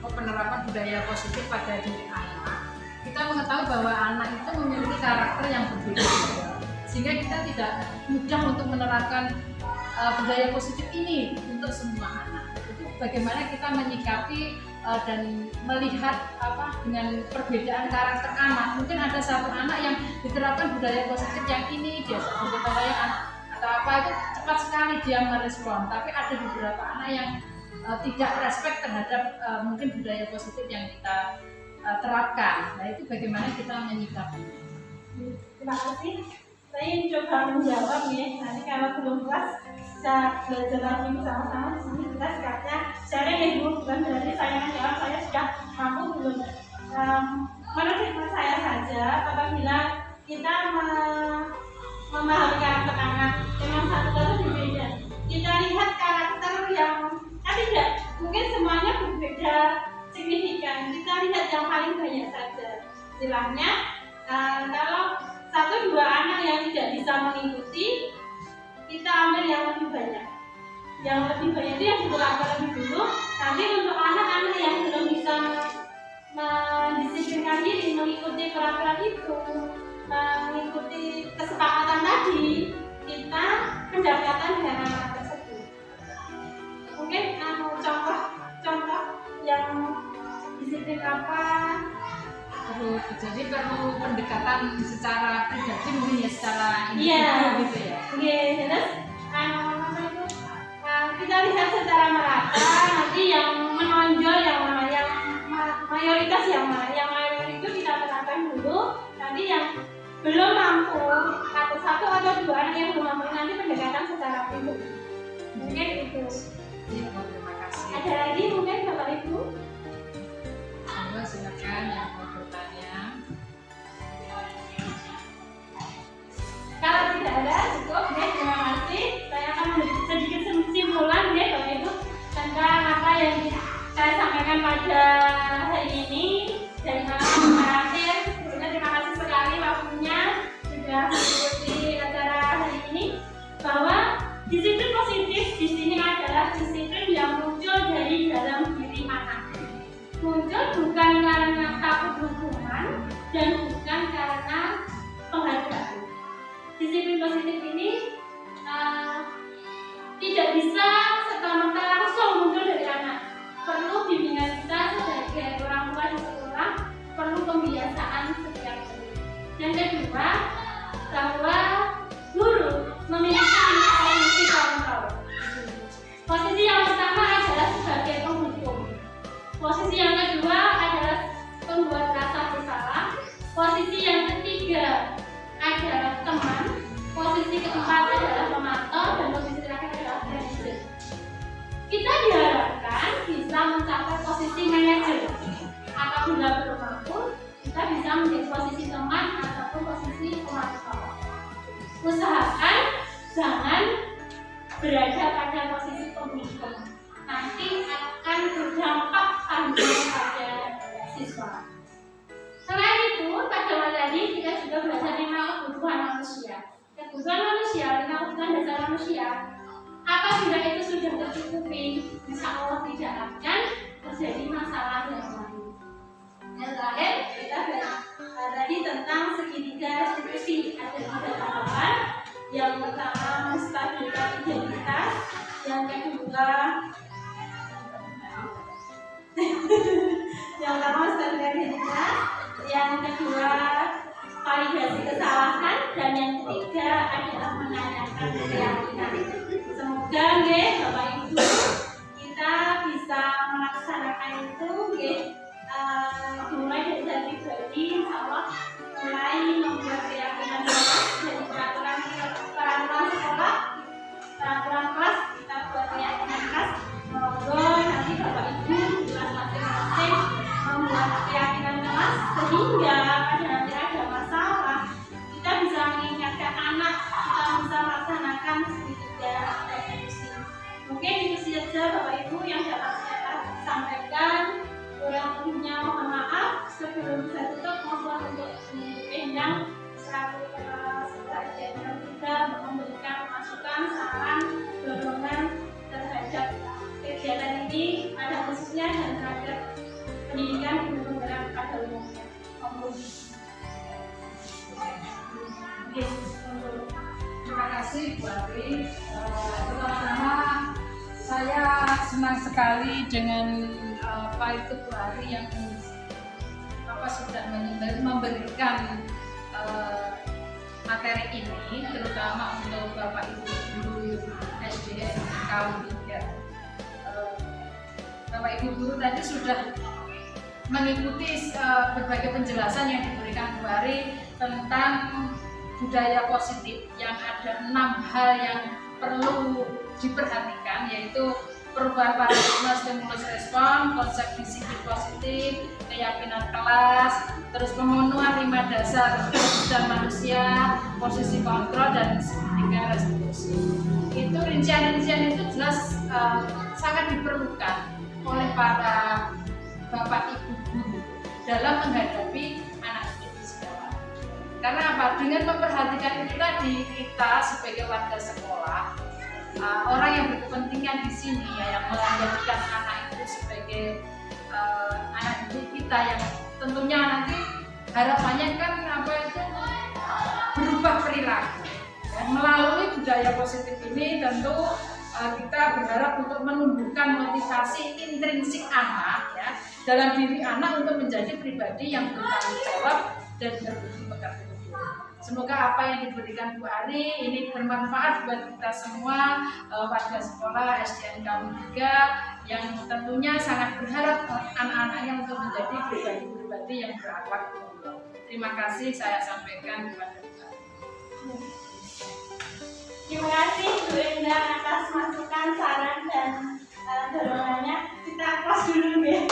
penerapan budaya positif pada diri anak. Kita mengetahui bahwa anak itu memiliki karakter yang berbeda, sehingga kita tidak mudah untuk menerapkan budaya positif ini untuk semua anak. Itu bagaimana kita menyikapi dan melihat dengan perbedaan karakter anak. Mungkin ada satu anak yang diterapkan budaya positif yang ini dia sebagai anak atau apa itu cepat sekali dia merespon, tapi ada beberapa anak yang tidak respect terhadap mungkin budaya positif yang kita terapkan. Nah itu bagaimana kita menyikapinya? Terima kasih. Saya coba menjawab ya. Nanti kalau belum puas bisa belajar lagi bersama-sama di sini. Kita sekatnya sharing ya Bu, bukan berarti saya menjawab saya sudah mampu belum. Menurut hikmat saya saja, apabila kita memahami karakter anak dengan satu satu berbeda, kita lihat karakter yang tidak mungkin semuanya berbeda signifikan. Kita lihat yang paling banyak saja. Istilahnya kalau 1-2 anak yang tidak bisa mengikuti, kita ambil yang lebih banyak. Yang lebih banyak itu yang diterapkan lebih dulu. Nanti untuk anak-anak yang belum bisa mendisiplinkan diri, mengikuti peraturan itu, mengikuti kesepakatan tadi, kita pendekatan dengan anak tersebut. Mungkin contoh yang disiplin apa? Jadi perlu pendekatan secara pribadi mungkin ya, secara individu gitu ya. Iya, terus kita lihat secara merata nanti yang menonjol yang mayoritas yang mana, yang mayoritas itu kita terapkan dulu. Nanti yang belum mampu atau 1 atau 2 anak yang belum mampu nanti pendekatan secara pribadi. Mungkin itu. Terima kasih. Ada lagi mungkin Bapak Ibu? Silakan yang mau bertanya. Kalau tidak ada cukup ya, terima kasih. Saya akan memberi sedikit kesimpulan ya Bapak Ibu tentang apa yang saya sampaikan pada hari ini dari malam terakhir. Sebetulnya terima kasih sekali waktunya sudah mengikuti acara hari ini, bahwa disiplin positif di sini adalah disiplin yang muncul dari dalam diri anak. Muncul bukan karena takut hukuman dan bukan karena penghargaan. Disiplin positif ini tidak bisa serta-merta langsung muncul dari anak. Perlu bimbingan kita sebagai orang tua di sekolah, perlu pembiasaan setiap hari. Yang kedua, bahwa guru memiliki posisi kontrol. Posisi yang pertama adalah sebagai penghukum. Posisi yang kedua adalah pembuat rasa bersalah. Posisi yang ketiga adalah teman. Posisi keempat adalah pemantau dan posisi terakhir adalah manajer. Kita diharapkan bisa mencapai posisi manajer. Apabila belum mampu, kita bisa menjadi posisi teman ataupun posisi pemantau. Usahakan jangan berada pada posisi penghukum. Nanti akan berdampak panjang pada siswa. Selain itu, pada materi kita juga belajar tentang kebutuhan manusia. Kebutuhan manusia, tentang kebutuhan dasar manusia. Apabila itu sudah tercukupi, insya Allah tidak akan terjadi masalah yang lain. Yang terakhir, kita belajar tadi tentang segitiga restitusi. Ada 3 tahapan. Yang pertama, menstabilkan identitas. Yang kedua, yang kedua validasi kesalahan, dan yang ketiga adalah menanyakan keyakinan. Semoga Bapak Ibu kita bisa melaksanakan itu dimulai dari pribadi, insya Allah sehingga pada nanti ada masalah kita bisa mengingatkan anak, kita bisa melaksanakan segitiga resolusi. Mungkin itu saja Bapak Ibu yang dapat saya sampaikan. Kurang lebihnya mohon maaf. Sebelum saya tutup, mohon untuk Endang selaku kepala sekolah SDN kita memberikan masukan, saran, dorongan terhadap kegiatan ini, pada khususnya dan terhadap pendidikan di negara pada umumnya. Terima kasih Bu Ari. Pertama-tama saya senang sekali dengan apa itu Bu Ari yang sudah memberikan materi ini, terutama untuk Bapak Ibu guru SDN Kaum 3. Bapak Ibu guru tadi sudah mengikuti berbagai penjelasan yang diberikan Bu Ari tentang budaya positif, yang ada 6 hal yang perlu diperhatikan, yaitu perubahan paradigma stimulus respon, konsep disiplin positif, keyakinan kelas, terus pemenuhan 5 dasar kehidupan manusia, posisi kontrol, dan segitiga restitusi. Itu rincian-rincian itu jelas sangat diperlukan oleh para Bapak Ibu guru dalam menghadapi anak didik di sekolah. Karena apa? Dengan memperhatikan itu tadi, kita sebagai warga sekolah, orang yang berkepentingan di sini ya, yang menjadikan anak itu sebagai anak didik kita, yang tentunya nanti harapannya kan apa itu berubah perilaku. Ya, melalui budaya positif ini tentu kita berharap untuk menumbuhkan motivasi intrinsik anak ya, dalam diri anak untuk menjadi pribadi yang bertanggung jawab dan berbudi pekerti. Semoga apa yang diberikan Bu Ari ini bermanfaat buat kita semua, warga sekolah SDN Kaum 3, yang tentunya sangat berharap anak-anaknya untuk menjadi pribadi-pribadi yang berakhlak mulia. Terima kasih saya sampaikan kepada Bu Ari. Terima kasih Bu Endang atas masukan, saran, dan dorongannya. Kita kelas dulu ya.